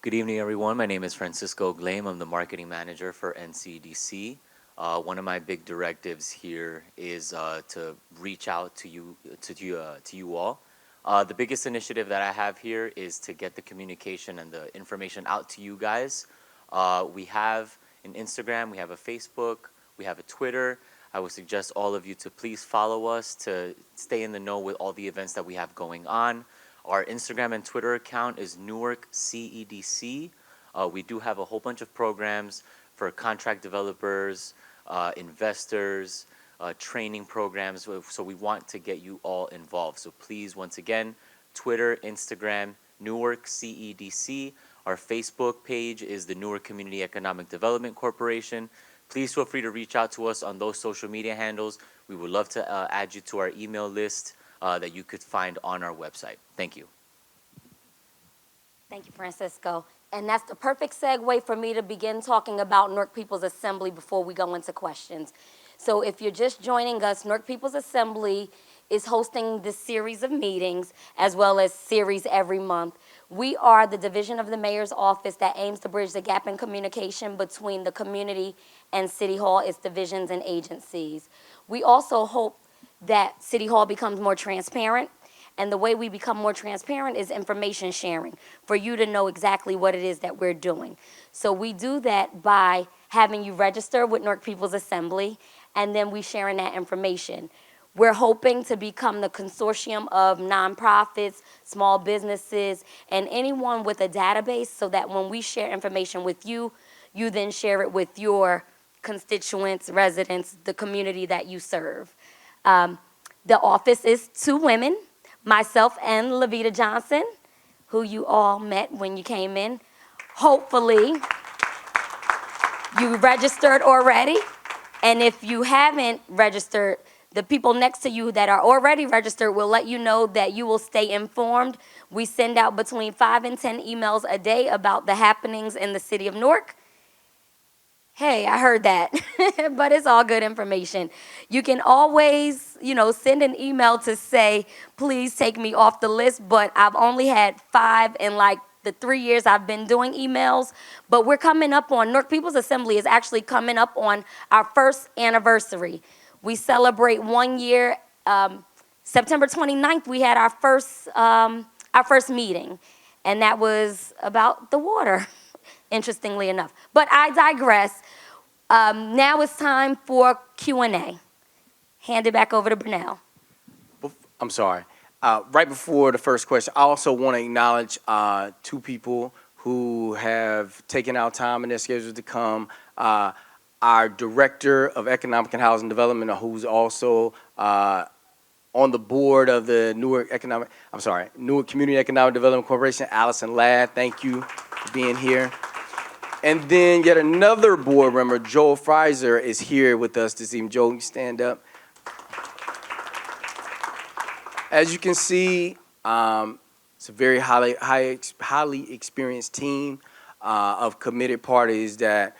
Speaker 11: Good evening, everyone. My name is Francisco Glame. I'm the marketing manager for NCDC. One of my big directives here is to reach out to you all. The biggest initiative that I have here is to get the communication and the information out to you guys. We have an Instagram, we have a Facebook, we have a Twitter. I would suggest all of you to please follow us to stay in the know with all the events that we have going on. Our Instagram and Twitter account is Newark CEDC. We do have a whole bunch of programs for contract developers, investors, training programs. So we want to get you all involved. So please, once again, Twitter, Instagram, Newark CEDC. Our Facebook page is the Newark Community Economic Development Corporation. Please feel free to reach out to us on those social media handles. We would love to add you to our email list that you could find on our website. Thank you.
Speaker 1: Thank you, Francisco. And that's the perfect segue for me to begin talking about Newark People's Assembly before we go into questions. So if you're just joining us, Newark People's Assembly is hosting this series of meetings, as well as series every month. We are the division of the mayor's office that aims to bridge the gap in communication between the community and City Hall, its divisions and agencies. We also hope that City Hall becomes more transparent, and the way we become more transparent is information sharing, for you to know exactly what it is that we're doing. So we do that by having you register with Newark People's Assembly, and then we sharing that information. We're hoping to become the consortium of nonprofits, small businesses, and anyone with a database so that when we share information with you, you then share it with your constituents, residents, the community that you serve. The office is 2 women, myself and Levita Johnson, who you all met when you came in. Hopefully, you registered already, and if you haven't registered, the people next to you that are already registered will let you know that you will stay informed. We send out between 5 and 10 emails a day about the happenings in the city of Newark. Hey, I heard that, but it's all good information. You can always, send an email to say, please take me off the list, but I've only had 5 in like the 3 years I've been doing emails. But we're coming up on, Newark People's Assembly is actually coming up on our 1st anniversary. We celebrate 1 year, September 29th, we had our first meeting, and that was about the water. Interestingly enough. But I digress. Now it's time for Q&A. Hand it back over to Brunel.
Speaker 4: I'm sorry. Right before the first question, I also want to acknowledge 2 people who have taken out time in their schedules to come. Our Director of Economic and Housing Development, who's also on the board of the Newark Community Economic Development Corporation, Allison Ladd. Thank you for being here. And then yet another board member, Joel Fraser, is here with us this evening. Joel, you stand up. As you can see, it's a very highly experienced team of committed parties that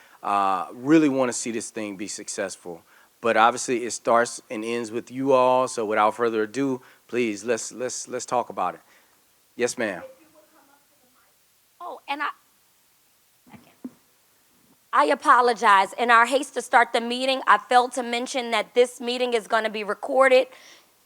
Speaker 4: really want to see this thing be successful. But obviously, it starts and ends with you all. So without further ado, please let's talk about it. Yes, ma'am.
Speaker 1: Oh, and I apologize. In our haste to start the meeting, I failed to mention that this meeting is going to be recorded,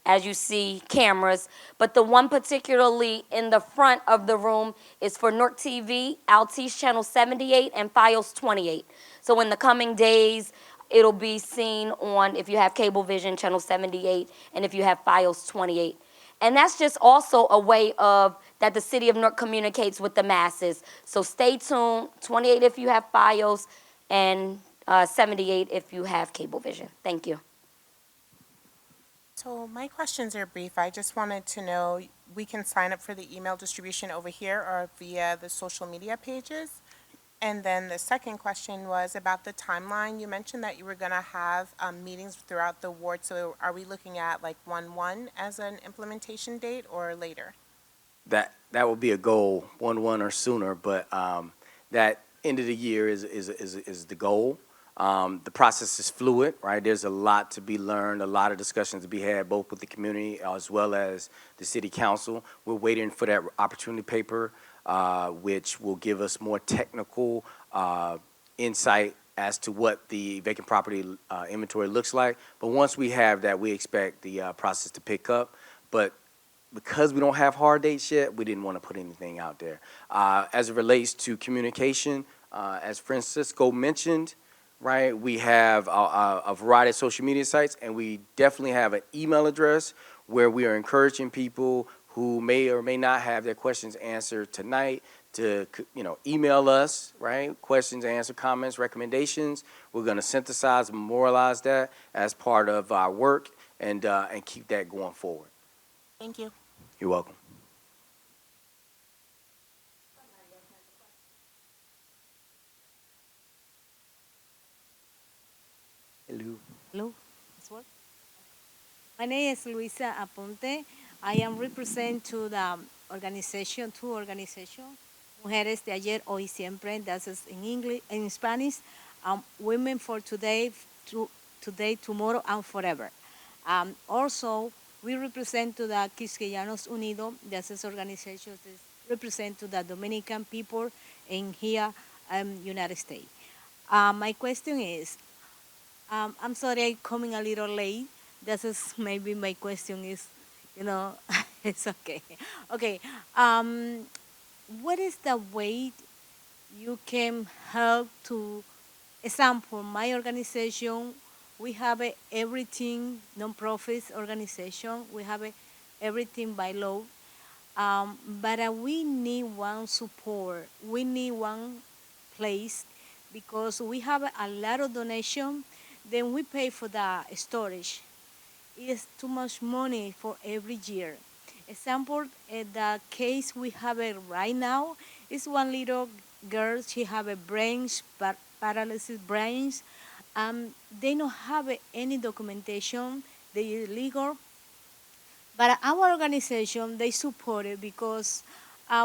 Speaker 1: as you see, cameras. But the one particularly in the front of the room is for Newark TV, Altice Channel 78, and Fios 28. So in the coming days, it'll be seen on, if you have Cablevision, Channel 78, and if you have Fios 28. And that's just also a way of that the city of Newark communicates with the masses. So stay tuned, 28 if you have Fios, and 78 if you have Cablevision. Thank you.
Speaker 12: So my questions are brief. I just wanted to know, we can sign up for the email distribution over here or via the social media pages. And then the second question was about the timeline. You mentioned that you were going to have meetings throughout the ward. So are we looking at like 1/1 as an implementation date or later?
Speaker 4: That will be a goal, 1/1 or sooner. But that end of the year is the goal. The process is fluid, right? There's a lot to be learned, a lot of discussions to be had, both with the community as well as the city council. We're waiting for that opportunity paper, which will give us more technical insight as to what the vacant property inventory looks like. But once we have that, we expect the process to pick up. But because we don't have hard dates yet, we didn't want to put anything out there. As it relates to communication, as Francisco mentioned, right, we have a variety of social media sites, and we definitely have an email address where we are encouraging people who may or may not have their questions answered tonight to, email us, right? Questions, answer, comments, recommendations. We're going to synthesize and memorialize that as part of our work and keep that going forward.
Speaker 12: Thank you.
Speaker 4: You're welcome. Hello.
Speaker 13: Hello. My name is Luisa Aponte. I am represent to the organization, two organizations, Mujeres de Ayer, Hoy, Siempre, that's in English, in Spanish, Women for Today, Today, Tomorrow, and Forever. Also, we represent to the Quisqueyanos Unidos, that's organization that represent to the Dominican people in here, United States. My question is, I'm sorry I'm coming a little late. This is maybe my question is, it's okay. Okay, what is the way you can help to, example, my organization We have everything non-profit organization. We have everything by law. But we need one support. We need one place because we have a lot of donation. Then we pay for the storage. It's too much money for every year. Example, the case we have right now is one little girl. She have a paralysis brains. They don't have any documentation. They illegal. But our organization, they support it because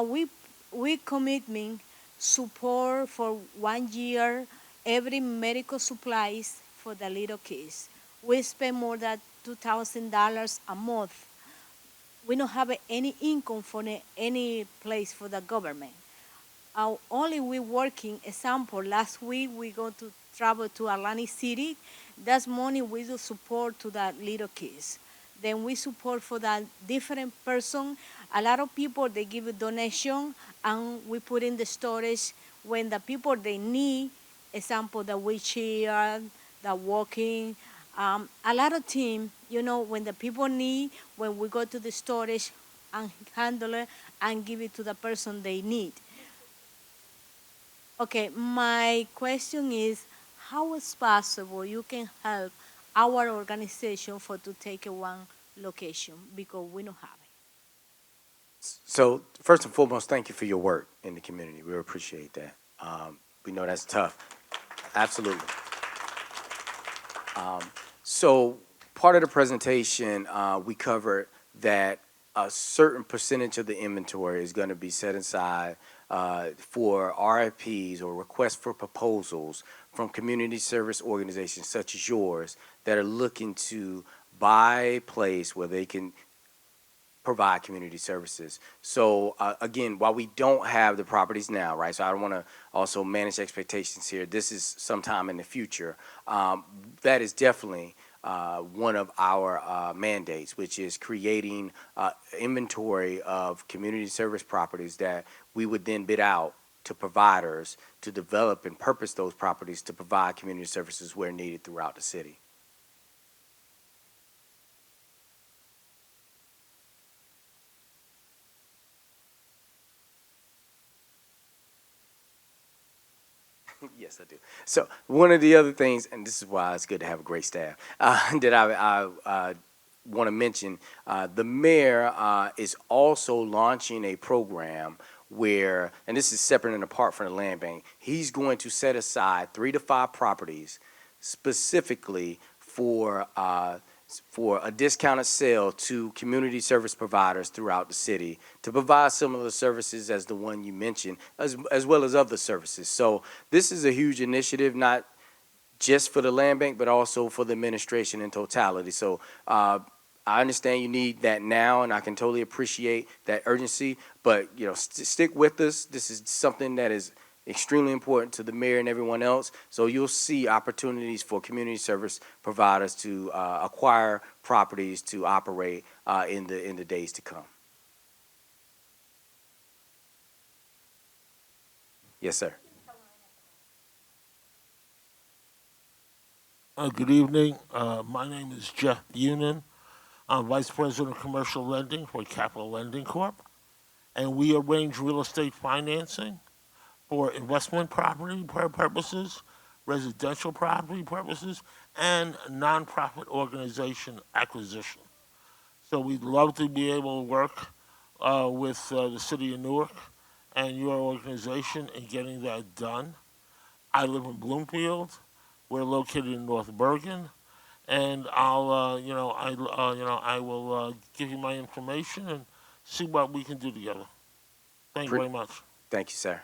Speaker 13: we commitment support for 1 year every medical supplies for the little kids. We spend more than $2,000 a month. We don't have any income from any place for the government. Only we working, example, last week we go to travel to Atlantic City. That's money we do support to the little kids. Then we support for the different person. A lot of people, they give a donation and we put in the storage when the people they need, example, the wheelchair, the walking, a lot of team, when the people need, when we go to the storage and handle it and give it to the person they need. Okay, my question is, how is possible you can help our organization for to take one location because we don't have it?
Speaker 4: So first and foremost, thank you for your work in the community. We appreciate that. We know that's tough. Absolutely. So part of the presentation, we covered that a certain percentage of the inventory is going to be set aside for RFPs or requests for proposals from community service organizations such as yours that are looking to buy a place where they can provide community services. So again, while we don't have the properties now, right, so I want to also manage expectations here. This is sometime in the future. That is definitely one of our mandates, which is creating inventory of community service properties that we would then bid out to providers to develop and purpose those properties to provide community services where needed throughout the city. Yes, I do. So one of the other things, and this is why it's good to have a great staff, that I want to mention, the mayor is also launching a program where, and this is separate and apart from the land bank, he's going to set aside 3 to 5 properties specifically for a discounted sale to community service providers throughout the city to provide similar services as the one you mentioned, as well as other services. So this is a huge initiative, not just for the land bank, but also for the administration in totality. So I understand you need that now, and I can totally appreciate that urgency, but stick with us. This is something that is extremely important to the mayor and everyone else. So you'll see opportunities for community service providers to acquire properties to operate in the days to come. Yes, sir.
Speaker 14: Good evening. My name is Jeff Bunin. I'm Vice President of Commercial Lending for Capital Lending Corp. And we arrange real estate financing for investment property purposes, residential property purposes, and nonprofit organization acquisition. So we'd love to be able to work with the City of Newark and your organization in getting that done. I live in Bloomfield. We're located in North Bergen, and I will give you my information and see what we can do together. Thank you very much.
Speaker 4: Thank you, sir.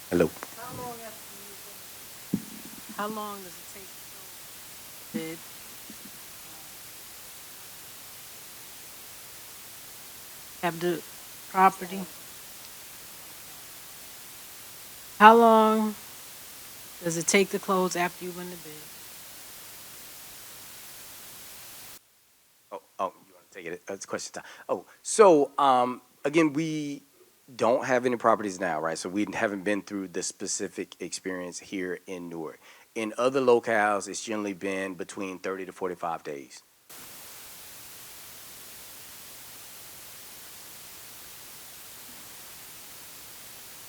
Speaker 4: Hello.
Speaker 13: How long does it take to bid? Have the property? How long does it take to close after you win the bid?
Speaker 4: Oh, you want to take it? It's question time. Oh, so again, we don't have any properties now, right? So we haven't been through the specific experience here in Newark. In other locales, it's generally been between 30 to 45 days.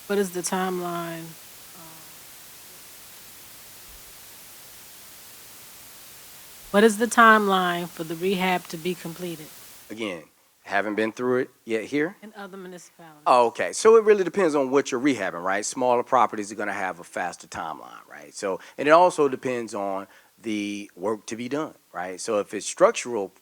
Speaker 15: What is the timeline? What is the timeline for the rehab to be completed
Speaker 4: Again, haven't been through it yet here.
Speaker 15: in other municipalities?
Speaker 4: Oh, okay. So it really depends on what you're rehabbing, right? Smaller properties are going to have a faster timeline, right? So, and it also depends on the work to be done, right? So if it's structural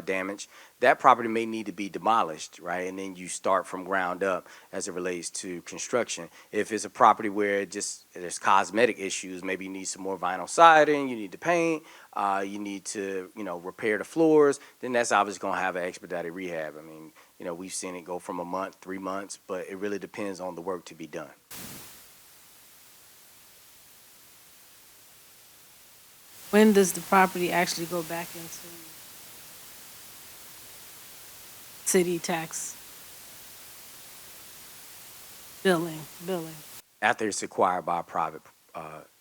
Speaker 4: damage, that property may need to be demolished, right? And then you start from ground up as it relates to construction. If it's a property where there's cosmetic issues, maybe you need some more vinyl siding, you need to paint, you need to, repair the floors, then that's obviously going to have an expedited rehab. I mean, we've seen it go from a month, 3 months, but it really depends on the work to be done.
Speaker 15: When does the property actually go back into city tax billing?
Speaker 4: After it's acquired by a private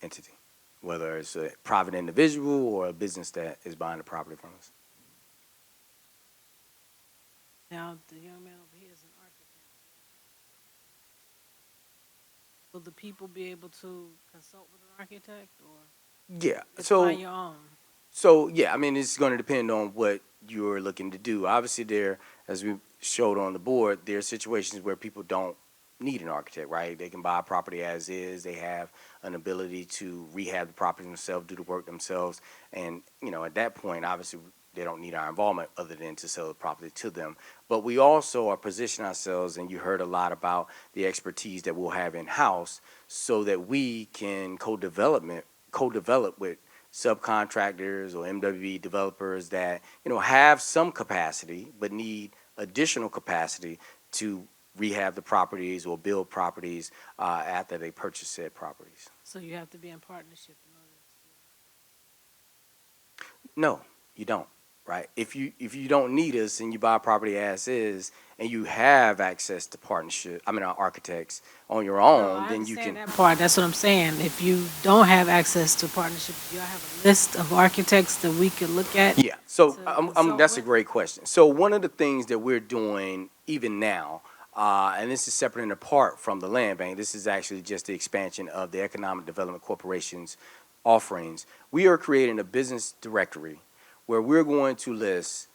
Speaker 4: entity, whether it's a private individual or a business that is buying the property from us.
Speaker 15: Now, the young man over here is an architect. Will the people be able to consult with an architect or
Speaker 4: Yeah.
Speaker 15: find your own?
Speaker 4: So yeah, I mean, it's going to depend on what you're looking to do. Obviously, as we showed on the board, there are situations where people don't need an architect, right? They can buy a property as is. They have an ability to rehab the property themselves, do the work themselves, and at that point, obviously, they don't need our involvement other than to sell the property to them. But we also are positioning ourselves, and you heard a lot about the expertise that we'll have in house, so that we can co-develop with subcontractors or MWB developers that have some capacity but need additional capacity to rehab the properties or build properties after they purchase said properties.
Speaker 15: So you have to be in partnership in order
Speaker 4: No, you don't. Right? If you don't need us and you buy a property as is and you have access to architects on your own, then you can.
Speaker 15: that part. That's what I'm saying. If you don't have access to partnership, do you have a list of architects that we could look at?
Speaker 4: Yeah. So that's a great question. So one of the things that we're doing even now, and this is separate and apart from the land bank, this is actually just the expansion of the Economic Development Corporation's offerings. We are creating a business directory where we're going to list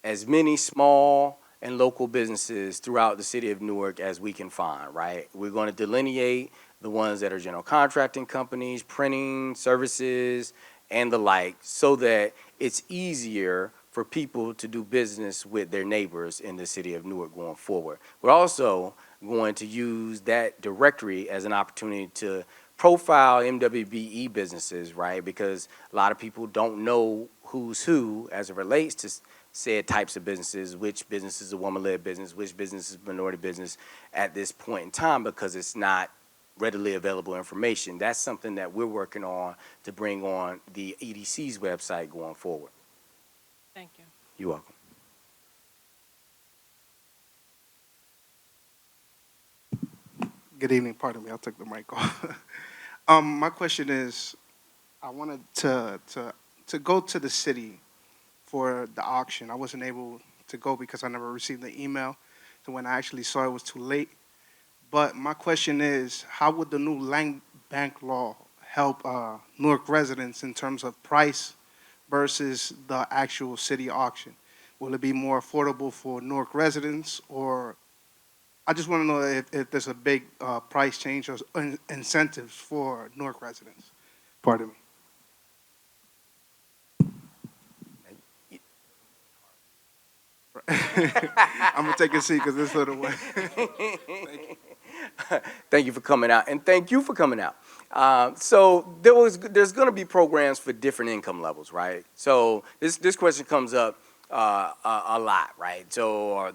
Speaker 4: as many small and local businesses throughout the city of Newark as we can find, right? We're going to delineate the ones that are general contracting companies, printing services, and the like, so that it's easier for people to do business with their neighbors in the city of Newark going forward. We're also going to use that directory as an opportunity to profile MWBE businesses, right? Because a lot of people don't know who's who as it relates to said types of businesses, which business is a woman-led business, which business is minority business at this point in time, because it's not readily available information. That's something that we're working on to bring on the EDC's website going forward.
Speaker 15: Thank you.
Speaker 4: You're welcome.
Speaker 16: Good evening. Pardon me. I'll take the mic off. My question is, I wanted to go to the city for the auction. I wasn't able to go because I never received the email. So when I actually saw it was too late. But my question is, how would the new land bank law help Newark residents in terms of price versus the actual city auction? Will it be more affordable for Newark residents, or I just want to know if there's a big price change or incentives for Newark residents. Pardon me. I'm going to take a seat because this little way.
Speaker 4: Thank you for coming out, and thank you for coming out. So there's going to be programs for different income levels, right? So this question comes up a lot, right? So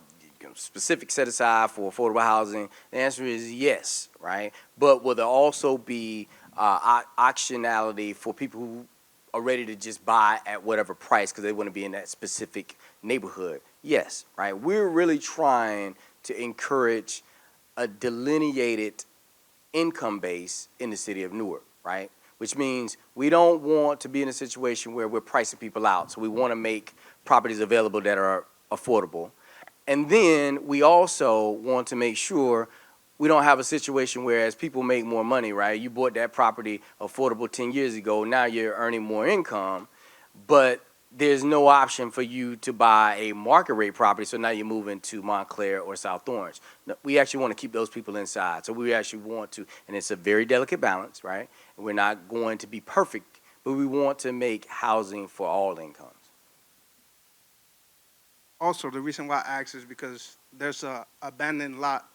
Speaker 4: specific set aside for affordable housing? The answer is yes, right? But will there also be optionality for people who are ready to just buy at whatever price because they want to be in that specific neighborhood? Yes, right? We're really trying to encourage a delineated income base in the city of Newark, right? Which means we don't want to be in a situation where we're pricing people out. So we want to make properties available that are affordable. And then we also want to make sure we don't have a situation where as people make more money, right? You bought that property affordable 10 years ago, now you're earning more income, but there's no option for you to buy a market rate property, so now you're moving to Montclair or South Orange. No, we actually want to keep those people inside. So we actually want to, and it's a very delicate balance, right? We're not going to be perfect, but we want to make housing for all incomes.
Speaker 16: Also, the reason why I asked is because there's a abandoned lot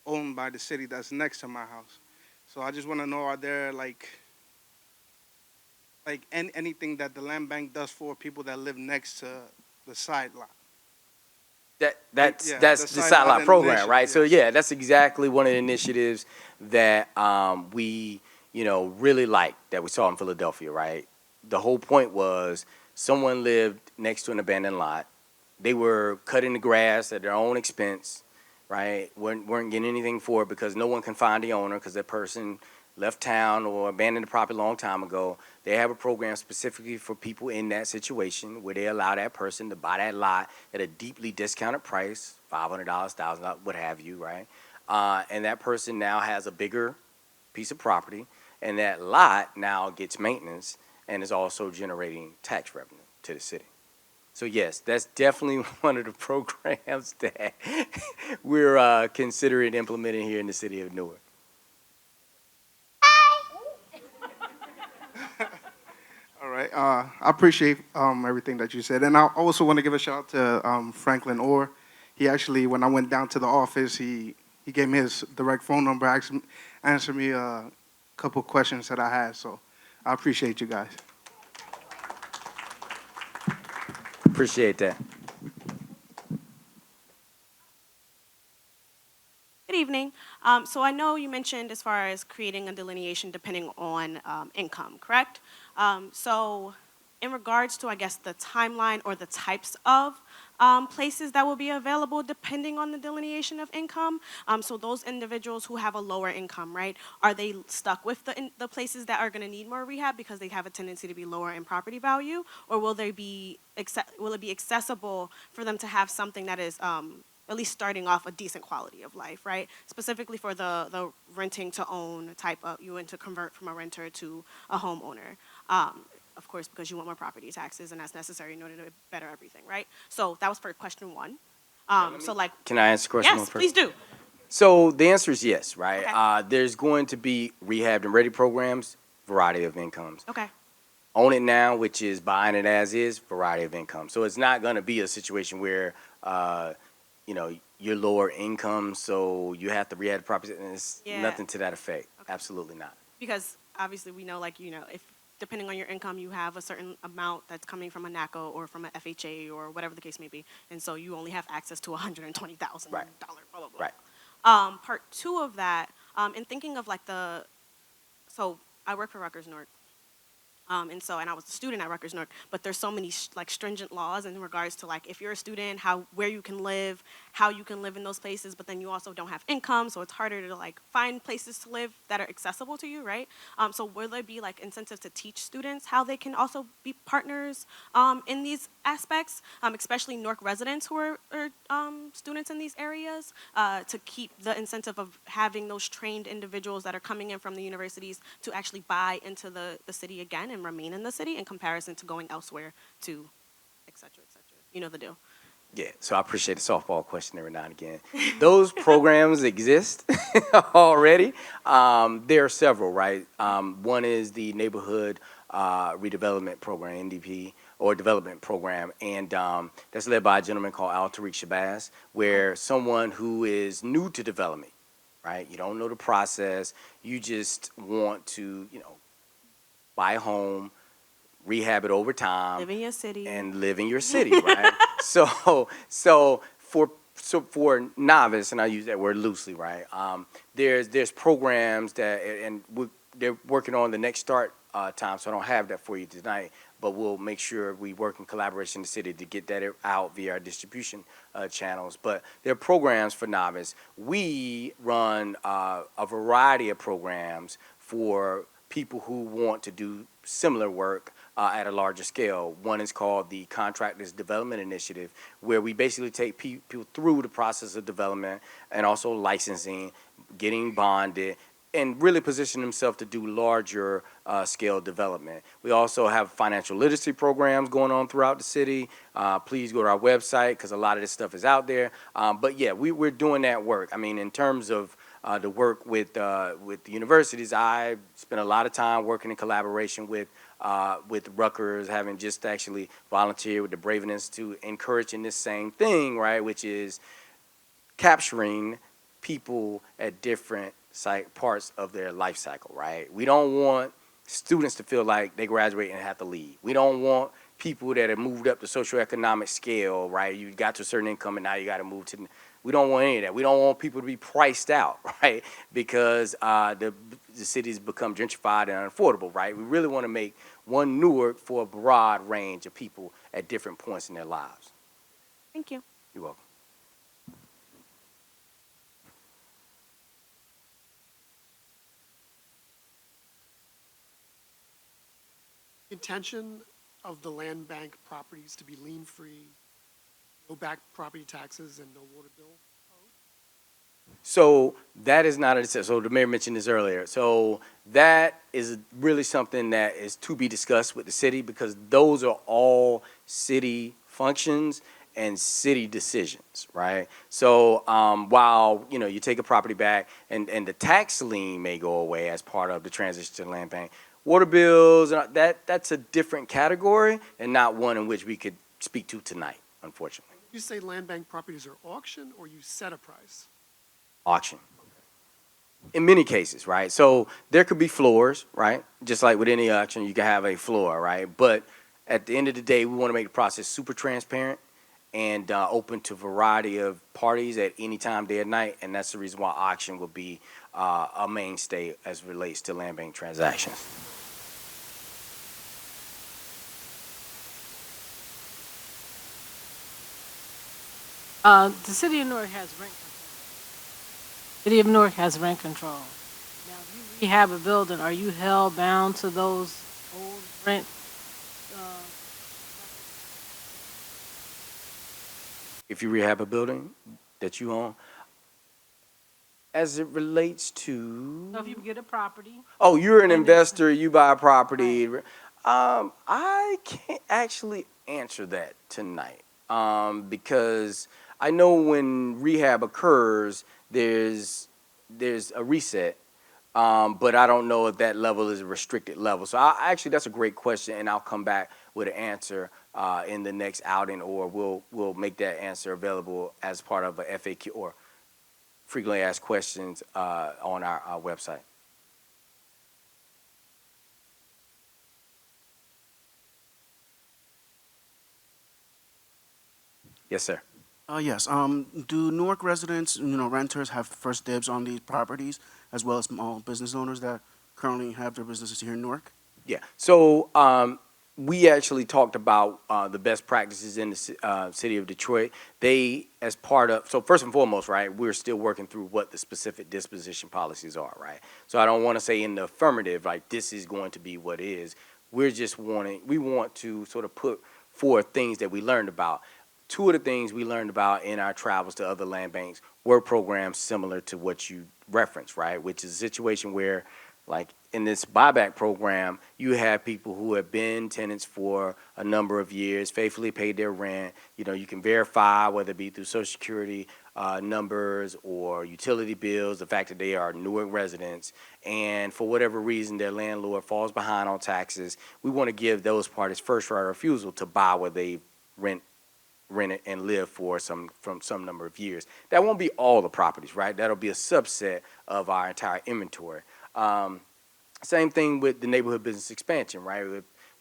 Speaker 16: owned by the city that's next to my house. So I just want to know, are there anything that the land bank does for people that live next to the side lot?
Speaker 4: That's
Speaker 16: Yeah,
Speaker 4: the
Speaker 16: the
Speaker 4: side lot program,
Speaker 16: initiative,
Speaker 4: right? So
Speaker 16: yes.
Speaker 4: yeah, that's exactly one of the initiatives that we really like that we saw in Philadelphia, right? The whole point was someone lived next to an abandoned lot. They were cutting the grass at their own expense, right? weren't getting anything for it because no one can find the owner because that person left town or abandoned the property a long time ago. They have a program specifically for people in that situation where they allow that person to buy that lot at a deeply discounted price, $500, $1,000, what have you, right? And that person now has a bigger piece of property, and that lot now gets maintenance and is also generating tax revenue to the city. So yes, that's definitely one of the programs that we're considering implementing here in the city of Newark.
Speaker 16: All right. I appreciate everything that you said. And I also want to give a shout out to Franklin Orr. He actually, when I went down to the office, he gave me his direct phone number, answered me a couple questions that I had. So I appreciate you guys.
Speaker 4: Appreciate that.
Speaker 17: Good evening. So I know you mentioned as far as creating a delineation depending on income, correct? So in regards to, I guess, the timeline or the types of places that will be available depending on the delineation of income, so those individuals who have a lower income, right, are they stuck with the places that are going to need more rehab because they have a tendency to be lower in property value, or will it be accessible for them to have something that is at least starting off a decent quality of life, right? Specifically for the renting to own type of, you want to convert from a renter to a homeowner. Of course, because you want more property taxes, and that's necessary in order to better everything, right? So that was for question one.
Speaker 4: Can I answer question one
Speaker 17: yes,
Speaker 4: first?
Speaker 17: please do.
Speaker 4: So the answer is yes, right?
Speaker 17: Okay.
Speaker 4: There's going to be rehabbed and ready programs, variety of incomes.
Speaker 17: Okay.
Speaker 4: Own it now, which is buying it as is, variety of income. So it's not going to be a situation where, you're lower income, so you have to rehab the property, and it's nothing to that effect. Okay. Absolutely not.
Speaker 17: Because obviously we know, if depending on your income, you have a certain amount that's coming from a NACO or from an FHA or whatever the case may be, and so you only have access to $120,000, blah, blah, blah.
Speaker 4: Right.
Speaker 17: Part two of that, in thinking of so I work for Rutgers Newark, and I was a student at Rutgers Newark, but there's so many stringent laws in regards to if you're a student, where you can live, how you can live in those places, but then you also don't have income, so it's harder to find places to live that are accessible to you, right? So will there be incentives to teach students how they can also be partners in these aspects, especially Newark residents who are students in these areas, to keep the incentive of having those trained individuals that are coming in from the universities to actually buy into the city again and remain in the city in comparison to going elsewhere to et cetera, et cetera. You know the deal.
Speaker 4: Yeah, so I appreciate the softball question every now and again. Those programs exist already. There are several, right? One is the Neighborhood Redevelopment Program, NDP, or Development Program, and that's led by a gentleman called Al Tariq Shabazz, where someone who is new to development, right? You don't know the process. You just want to, buy a home, rehab it over time.
Speaker 17: Live in your city.
Speaker 4: And live in your city, right? So for novice, and I use that word loosely, right? There's programs that, and they're working on the next start time, so I don't have that for you tonight. But we'll make sure we work in collaboration with the city to get that out via our distribution channels. But there are programs for novice. We run a variety of programs for people who want to do similar work at a larger scale. One is called the Contractors Development Initiative, where we basically take people through the process of development and also licensing, getting bonded, and really position themselves to do larger scale development. We also have financial literacy programs going on throughout the city. Please go to our website because a lot of this stuff is out there. But yeah, we're doing that work. I mean, in terms of the work with the universities, I spent a lot of time working in collaboration with Rutgers, having just actually volunteered with the Brave Institute, encouraging this same thing, right, which is capturing people at different parts of their life cycle, right? We don't want students to feel like they graduate and have to leave. We don't want people that have moved up the socioeconomic scale, right? You got to a certain income and now you got to move to. We don't want any of that. We don't want people to be priced out, right? Because the city's become gentrified and unaffordable, right? We really want to make one Newark for a broad range of people at different points in their lives.
Speaker 17: Thank you.
Speaker 4: You're welcome.
Speaker 18: Intention of the land bank properties to be lien-free, no back property taxes, and no water bill?
Speaker 4: So that is not so the mayor mentioned this earlier. So that is really something that is to be discussed with the city because those are all city functions and city decisions, right? So while, you know, you take a property back and the tax lien may go away as part of the transition to the land bank, water bills, that's a different category and not one in which we could speak to tonight, unfortunately.
Speaker 18: You say land bank properties are auctioned or you set a price?
Speaker 4: Auction. In many cases, right? So there could be floors, right? Just like with any auction, you can have a floor, right? But at the end of the day, we want to make the process super transparent and open to a variety of parties at any time, day or night, and that's the reason why auction will be a mainstay as it relates to land bank transactions.
Speaker 15: The city of Newark has rent control. City of Newark has rent control. Now, if you rehab a building, are you held bound to those old rent?
Speaker 4: If you rehab a building that you own, as it relates to...
Speaker 15: So if you get a property.
Speaker 4: Oh, you're an investor, you buy a property. Right. I can't actually answer that tonight because I know when rehab occurs, there's a reset, but I don't know if that level is a restricted level. So actually, that's a great question, and I'll come back with an answer in the next outing, or we'll make that answer available as part of a FAQ or frequently asked questions on our website. Yes, sir.
Speaker 19: Yes. Do Newark residents, renters, have first dibs on these properties, as well as small business owners that currently have their businesses here in Newark?
Speaker 4: Yeah. So we actually talked about the best practices in the city of Detroit. They, as part of, so first and foremost, right, we're still working through what the specific disposition policies are, right? So I don't want to say in the affirmative, like this is going to be what it is. We want to sort of put forth things that we learned about. Two of the things we learned about in our travels to other land banks were programs similar to what you referenced, right? Which is a situation where, like in this buyback program, you have people who have been tenants for a number of years, faithfully paid their rent. You can verify whether it be through Social Security numbers or utility bills, the fact that they are Newark residents, and for whatever reason their landlord falls behind on taxes. We want to give those parties first right of refusal to buy where they rent it and live for some number of years. That won't be all the properties, right? That'll be a subset of our entire inventory. Same thing with the neighborhood business expansion, right?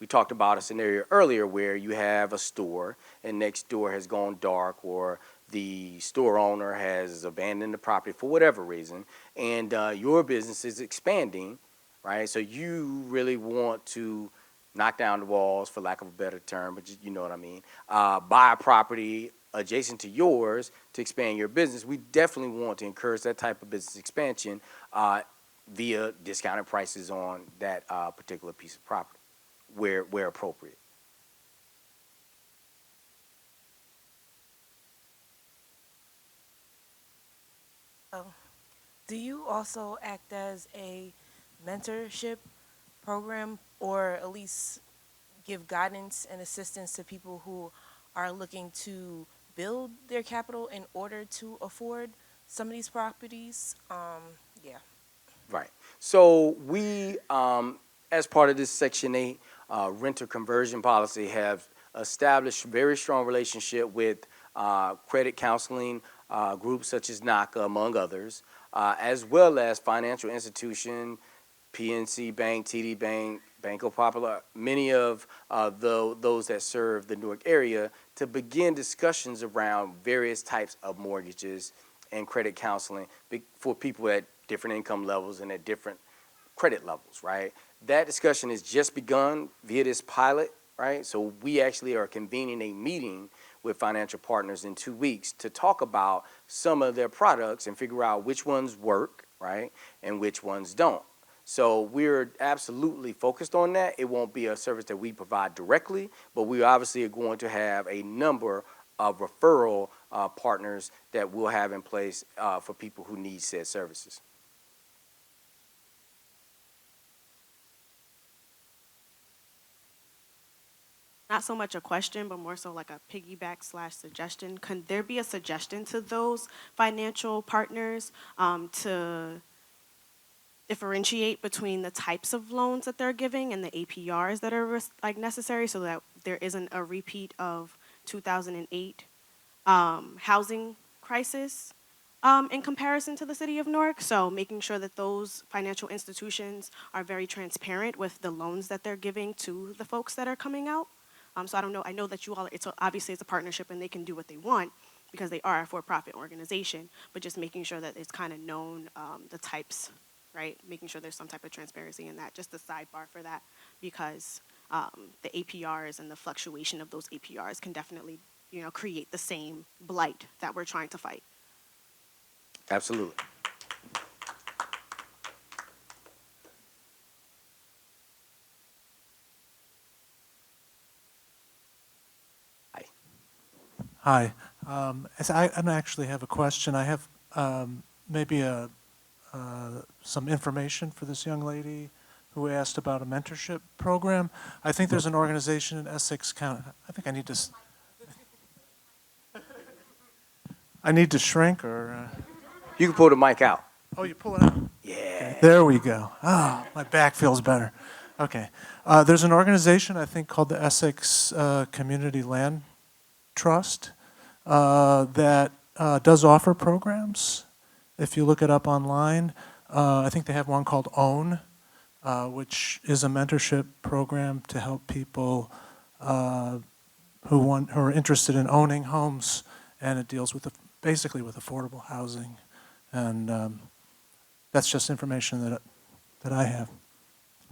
Speaker 4: We talked about a scenario earlier where you have a store and next door has gone dark, or the store owner has abandoned the property for whatever reason, and your business is expanding right? So you really want to knock down the walls, for lack of a better term, but you know what I mean, buy a property adjacent to yours to expand your business. We definitely want to encourage that type of business expansion via discounted prices on that particular piece of property where appropriate.
Speaker 20: Do you also act as a mentorship program, or at least give guidance and assistance to people who are looking to build their capital in order to afford some of these properties? Yeah.
Speaker 4: Right. So we, as part of this Section 8 renter conversion policy, have established very strong relationship with credit counseling groups such as NACA, among others, as well as financial institution, PNC Bank, TD Bank, Banco Popular, many of those that serve the Newark area, to begin discussions around various types of mortgages and credit counseling for people at different income levels and at different credit levels, right? That discussion has just begun via this pilot, right? So we actually are convening a meeting with financial partners in 2 weeks to talk about some of their products and figure out which ones work, right, and which ones don't. So we're absolutely focused on that. It won't be a service that we provide directly, but we obviously are going to have a number of referral partners that we'll have in place for people who need said services.
Speaker 17: Not so much a question, but more so like a piggyback / suggestion. Can there be a suggestion to those financial partners to differentiate between the types of loans that they're giving and the APRs that are necessary, so that there isn't a repeat of 2008 housing crisis in comparison to the city of Newark? So making sure that those financial institutions are very transparent with the loans that they're giving to the folks that are coming out. So I don't know, I know that you all, obviously it's a partnership and they can do what they want because they are a for-profit organization, but just making sure that it's kind of known the types, right? Making sure there's some type of transparency in that, just a sidebar for that, because the APRs and the fluctuation of those APRs can definitely, create the same blight that we're trying to fight.
Speaker 4: Absolutely.
Speaker 21: Hi. As I actually have a question. I have maybe some information for this young lady who asked about a mentorship program. I think there's an organization in Essex County. I think I need to shrink, or
Speaker 4: you can pull the mic out.
Speaker 21: Oh, you pull it out?
Speaker 4: Yeah.
Speaker 21: Okay, there we go. Oh, my back feels better. Okay. There's an organization, I think, called the Essex Community Land Trust that does offer programs. If you look it up online, I think they have one called OWN, which is a mentorship program to help people who are interested in owning homes, and it deals with basically with affordable housing, and that's just information that I have.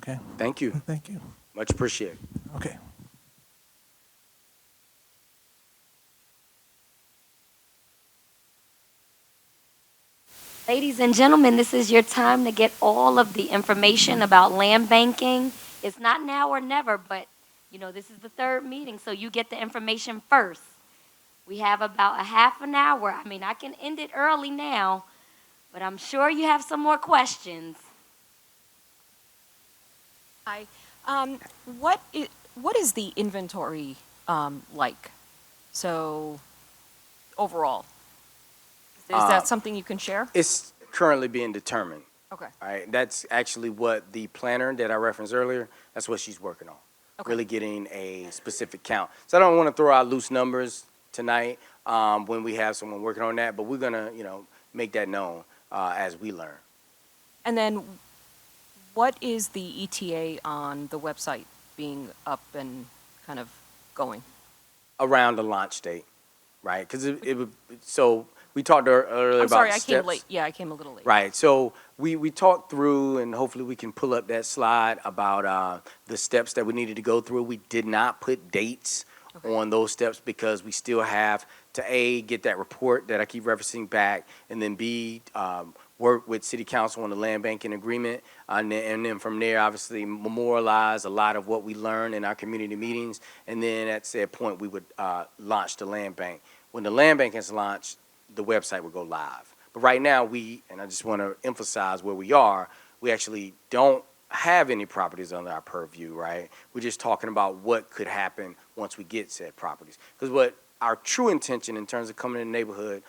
Speaker 21: Okay.
Speaker 4: Thank you.
Speaker 21: Thank you.
Speaker 4: Much appreciated.
Speaker 21: Okay.
Speaker 1: Ladies and gentlemen, this is your time to get all of the information about land banking. It's not now or never, but this is the third meeting, so you get the information first. We have about a half an hour. I mean, I can end it early now, but I'm sure you have some more questions.
Speaker 22: Hi. What is the inventory like? So, overall, is that something you can share?
Speaker 4: It's currently being determined.
Speaker 22: Okay.
Speaker 4: All right. That's actually what the planner that I referenced earlier, that's what she's working on.
Speaker 22: Okay.
Speaker 4: Really getting a specific count. So I don't want to throw out loose numbers tonight when we have someone working on that, but we're going to, make that known as we learn.
Speaker 22: And then what is the ETA on the website being up and kind of going?
Speaker 4: Around the launch date, right? Because so we talked earlier
Speaker 22: I'm
Speaker 4: about
Speaker 22: sorry, I came
Speaker 4: steps.
Speaker 22: late. Yeah, I came a little late.
Speaker 4: Right. So we talked through, and hopefully we can pull up that slide about the steps that we needed to go through. We did not put dates on those steps because we still have to A, get that report that I keep referencing back, and then B, work with City Council on the land banking agreement, and then from there, obviously, memorialize a lot of what we learned in our community meetings, and then at said point, we would launch the land bank. When the land bank is launched, the website would go live. But right now, and I just want to emphasize where we are, we actually don't have any properties under our purview, right? We're just talking about what could happen once we get said properties. Because what our true intention in terms of coming in the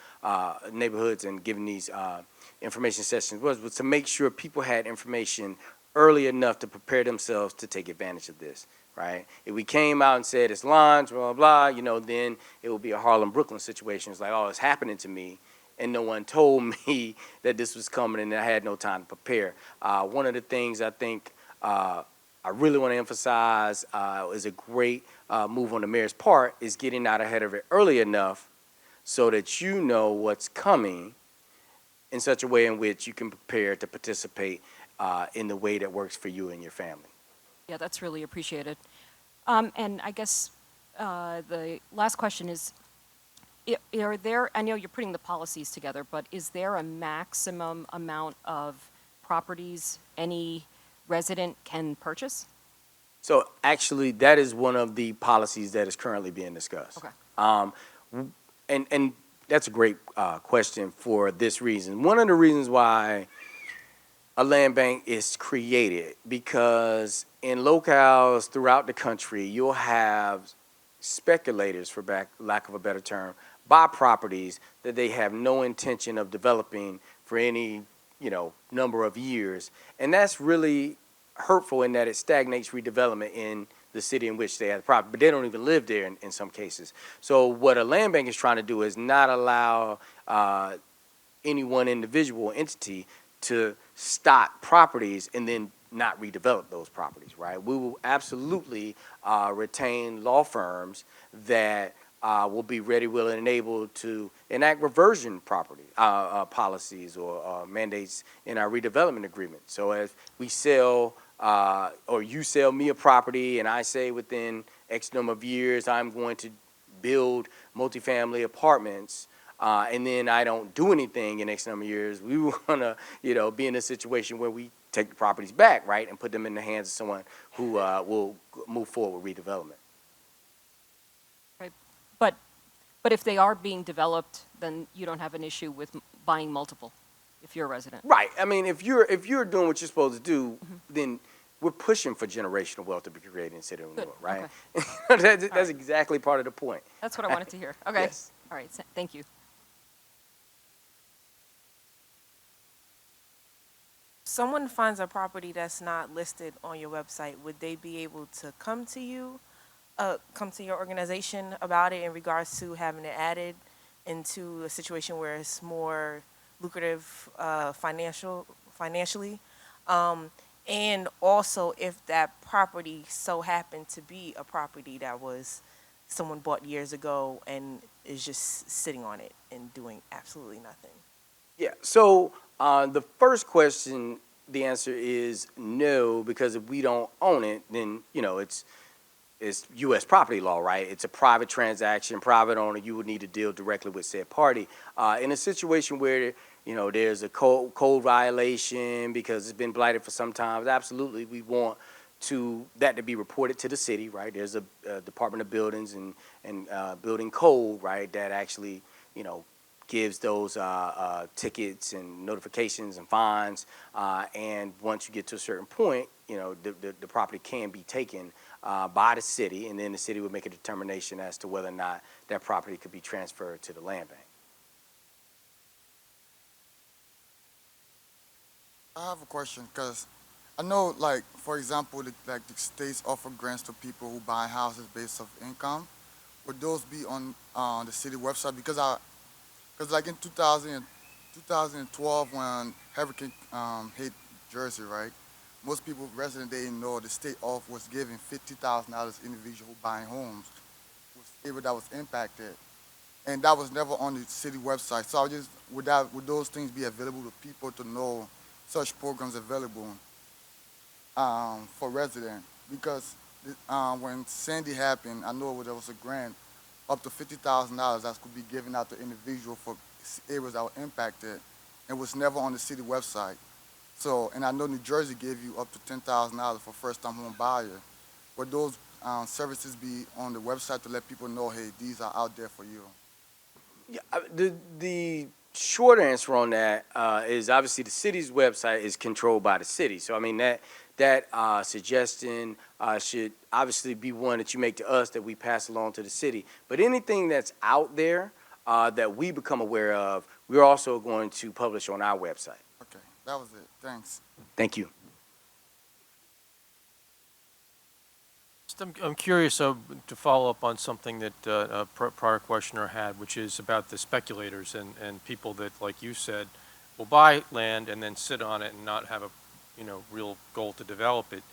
Speaker 4: neighborhoods and giving these information sessions was to make sure people had information early enough to prepare themselves to take advantage of this, right? If we came out and said it's lunch, blah, blah, blah, then it would be a Harlem, Brooklyn situation. It's like, oh, it's happening to me, and no one told me that this was coming and I had no time to prepare. One of the things I think I really want to emphasize is a great move on the mayor's part is getting out ahead of it early enough so that you know what's coming in such a way in which you can prepare to participate in the way that works for you and your family.
Speaker 22: Yeah, that's really appreciated. And I guess the last question is, are there, I know you're putting the policies together, but is there a maximum amount of properties any resident can purchase?
Speaker 4: So actually, that is one of the policies that is currently being discussed.
Speaker 22: Okay.
Speaker 4: And that's a great question for this reason. One of the reasons why a land bank is created, because in locales throughout the country, you'll have speculators, for lack of a better term, buy properties that they have no intention of developing for any, number of years. And that's really hurtful in that it stagnates redevelopment in the city in which they have the property, but they don't even live there in some cases. So what a land bank is trying to do is not allow any one individual entity to stock properties and then not redevelop those properties, right? We will absolutely retain law firms that will be ready, willing, and able to enact reversion policies or mandates in our redevelopment agreement. So if we sell or you sell me a property and I say within X number of years I'm going to build multifamily apartments, and then I don't do anything in X number of years, we want to, be in a situation where we take the properties back, right, and put them in the hands of someone who will move forward with redevelopment.
Speaker 22: Right. But if they are being developed, then you don't have an issue with buying multiple if you're a resident.
Speaker 4: Right. I mean, if you're doing what you're supposed to do, then we're pushing for generational wealth to be created in the city of New York, right?
Speaker 22: Okay.
Speaker 4: That's exactly part of the point.
Speaker 22: That's what I wanted to hear. Okay.
Speaker 4: Yes.
Speaker 22: All right. Thank you.
Speaker 20: Someone finds a property that's not listed on your website, would they be able to come to you, come to your organization about it in regards to having it added into a situation where it's more lucrative financially? And also if that property so happened to be a property that was someone bought years ago and is just sitting on it and doing absolutely nothing.
Speaker 4: Yeah. So the first question, the answer is no, because if we don't own it, then it's U.S. property law, right? It's a private transaction, private owner. You would need to deal directly with said party. In a situation where there's a code violation because it's been blighted for some time, absolutely we want that to be reported to the city, right? There's a Department of Buildings and Building Code, right, that actually gives those tickets and notifications and fines. And once you get to a certain point, the property can be taken by the city, and then the city would make a determination as to whether or not that property could be transferred to the land bank.
Speaker 2: I have a question because I know, like, for example, the states offer grants to people who buy houses based off income. Would those be on the city website? Because like in 2012 when hurricane hit Jersey, right? Most people resident they didn't know the state was giving $50,000 individual buying homes was able that was impacted, and that was never on the city website. So I just would those things be available to people to know such programs available for residents? Because when Sandy happened, I know there was a grant up to $50,000 that could be given out to individual for areas that were impacted, and was never on the city website. So, and I know New Jersey gave you up to $10,000 for first-time home buyer. Would those services be on the website to let people know, hey, these are out there for you?
Speaker 4: Yeah, the short answer on that is obviously the city's website is controlled by the city. So I mean that suggestion should obviously be one that you make to us that we pass along to the city. But anything that's out there that we become aware of, we're also going to publish on our website.
Speaker 2: Okay, that was it. Thanks.
Speaker 4: Thank you.
Speaker 3: I'm curious to follow up on something that a prior questioner had, which is about the speculators and people that, like you said, will buy land and then sit on it and not have a real goal to develop it.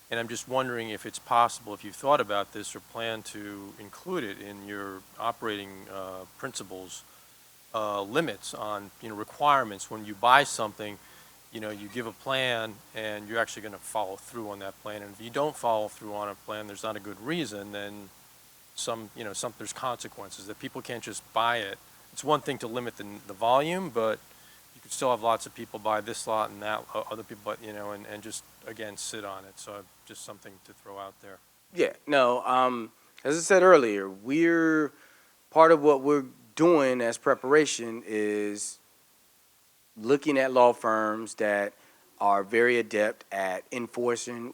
Speaker 3: And I'm just wondering if it's possible, if you've thought about this or plan to include it in your operating principles, limits on requirements when you buy something. You give a plan and you're actually going to follow through on that plan. And if you don't follow through on a plan, there's not a good reason, then there's consequences, that people can't just buy it. It's one thing to limit the volume, but you could still have lots of people buy this lot and that, other people, but, and just, again, sit on it. So just something to throw out there.
Speaker 4: Yeah, no, as I said earlier, part of what we're doing as preparation is looking at law firms that are very adept at enforcing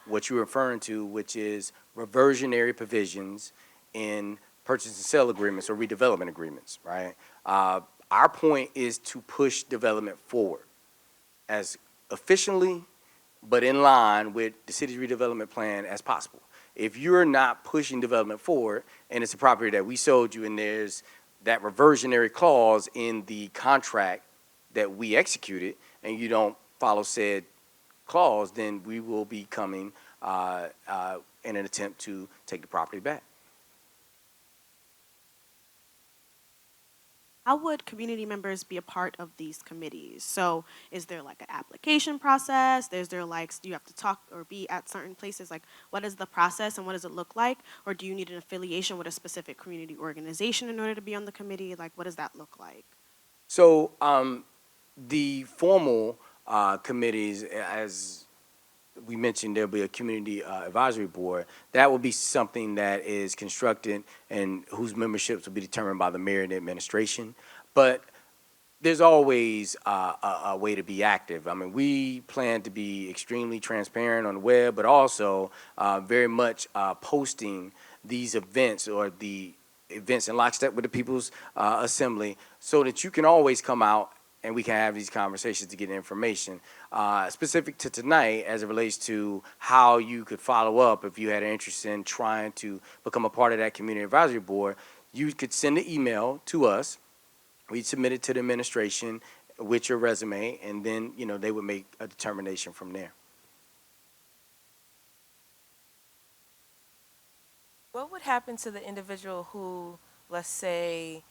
Speaker 4: what you're referring to, which is reversionary provisions in purchase and sale agreements or redevelopment agreements, right? Our point is to push development forward as efficiently but in line with the city's redevelopment plan as possible. If you're not pushing development forward and it's a property that we sold you and there's that reversionary clause in the contract that we executed and you don't follow said clause, then we will be coming in an attempt to take the property back.
Speaker 17: How would community members be a part of these committees? So is there like an application process? Do you have to talk or be at certain places? Like, what is the process and what does it look like? Or do you need an affiliation with a specific community organization in order to be on the committee? Like, what does that look like?
Speaker 4: So the formal committees, as we mentioned, there'll be a community advisory board. That will be something that is constructed and whose memberships will be determined by the mayor and the administration. But there's always a way to be active. I mean, we plan to be extremely transparent on the web, but also very much posting these events or the events in lockstep with the People's Assembly so that you can always come out and we can have these conversations to get information. Specific to tonight, as it relates to how you could follow up if you had an interest in trying to become a part of that community advisory board, you could send an email to us. We'd submit it to the administration with your resume, and then they would make a determination from there.
Speaker 20: What would happen to the individual who, let's say,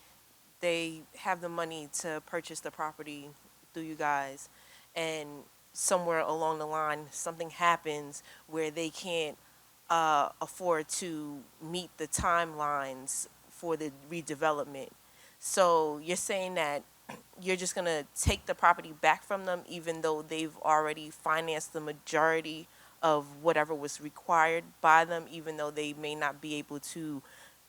Speaker 20: they have the money to purchase the property through you guys, and somewhere along the line something happens where they can't afford to meet the timelines for the redevelopment? So you're saying that you're just going to take the property back from them even though they've already financed the majority of whatever was required by them, even though they may not be able to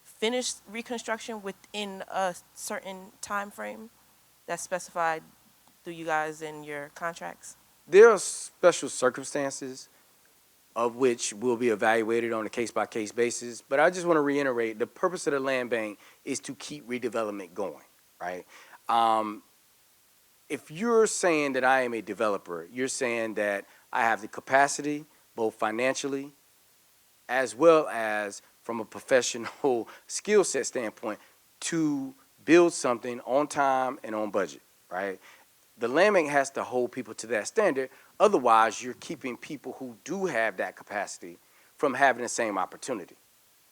Speaker 20: finish reconstruction within a certain time frame that's specified through you guys in your contracts?
Speaker 4: There are special circumstances of which will be evaluated on a case-by-case basis, but I just want to reiterate, the purpose of the land bank is to keep redevelopment going, right? If you're saying that I am a developer, you're saying that I have the capacity, both financially as well as from a professional skill set standpoint, to build something on time and on budget, right? The land bank has to hold people to that standard. Otherwise, you're keeping people who do have that capacity from having the same opportunity,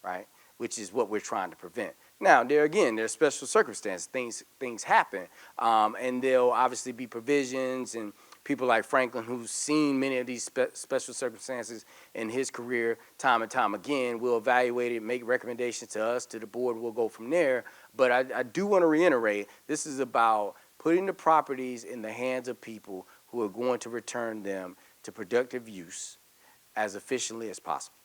Speaker 4: right? Which is what we're trying to prevent. Now, there are special circumstances, things happen, and there'll obviously be provisions, and people like Franklin, who's seen many of these special circumstances in his career time and time again, will evaluate it, make recommendations to us, to the board, we'll go from there. But I do want to reiterate, this is about putting the properties in the hands of people who are going to return them to productive use as efficiently as possible.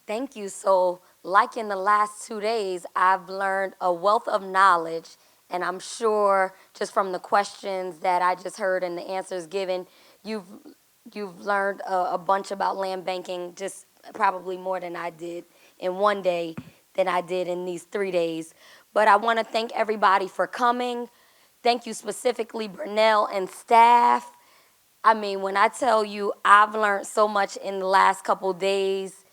Speaker 1: Thank you. So, like in the last 2 days, I've learned a wealth of knowledge, and I'm sure just from the questions that I just heard and the answers given, you've learned a bunch about land banking, just probably more than I did in 1 day than I did in these 3 days. But I want to thank everybody for coming. Thank you specifically, Burnell and staff. I mean, when I tell you I've learned so much in the last couple days.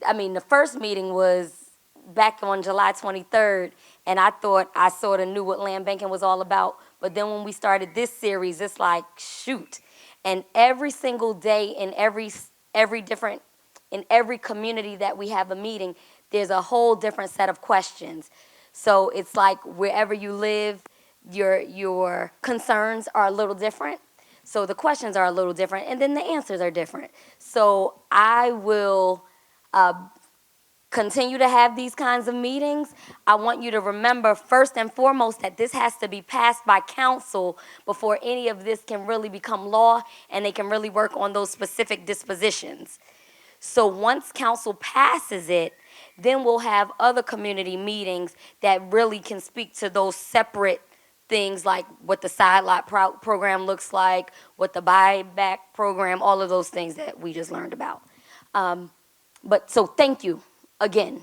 Speaker 1: I mean, the first meeting was back on July 23rd, and I thought I sort of knew what land banking was all about. But then when we started this series, it's like, shoot. And every single day in every community that we have a meeting, there's a whole different set of questions. So it's like wherever you live, your concerns are a little different. So the questions are a little different, and then the answers are different. So I will continue to have these kinds of meetings. I want you to remember first and foremost that this has to be passed by council before any of this can really become law and they can really work on those specific dispositions. So once council passes it, then we'll have other community meetings that really can speak to those separate things, like what the side lot program looks like, what the buyback program, all of those things that we just learned about. But so thank you again.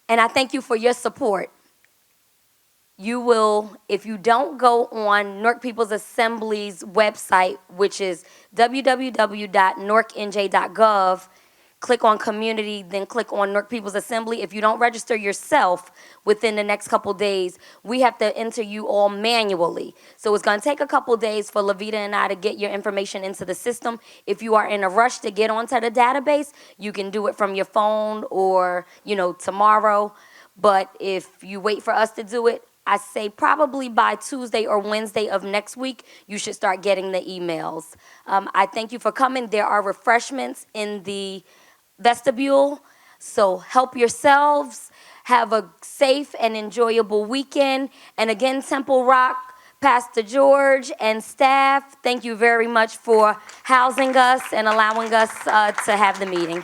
Speaker 1: And I thank you for your support. You will, if you don't go on Newark People's Assembly's website, which is www.newarknj.gov, click on community, then click on Newark People's Assembly. If you don't register yourself within the next couple days, we have to enter you all manually. So it's going to take a couple days for Levita and I to get your information into the system. If you are in a rush to get onto the database, you can do it from your phone or, tomorrow. But if you wait for us to do it, I say probably by Tuesday or Wednesday of next week, you should start getting the emails. I thank you for coming. There are refreshments in the vestibule, so help yourselves. Have a safe and enjoyable weekend. And again, Temple Rock, Pastor George and staff, thank you very much for housing us and allowing us to have the meeting.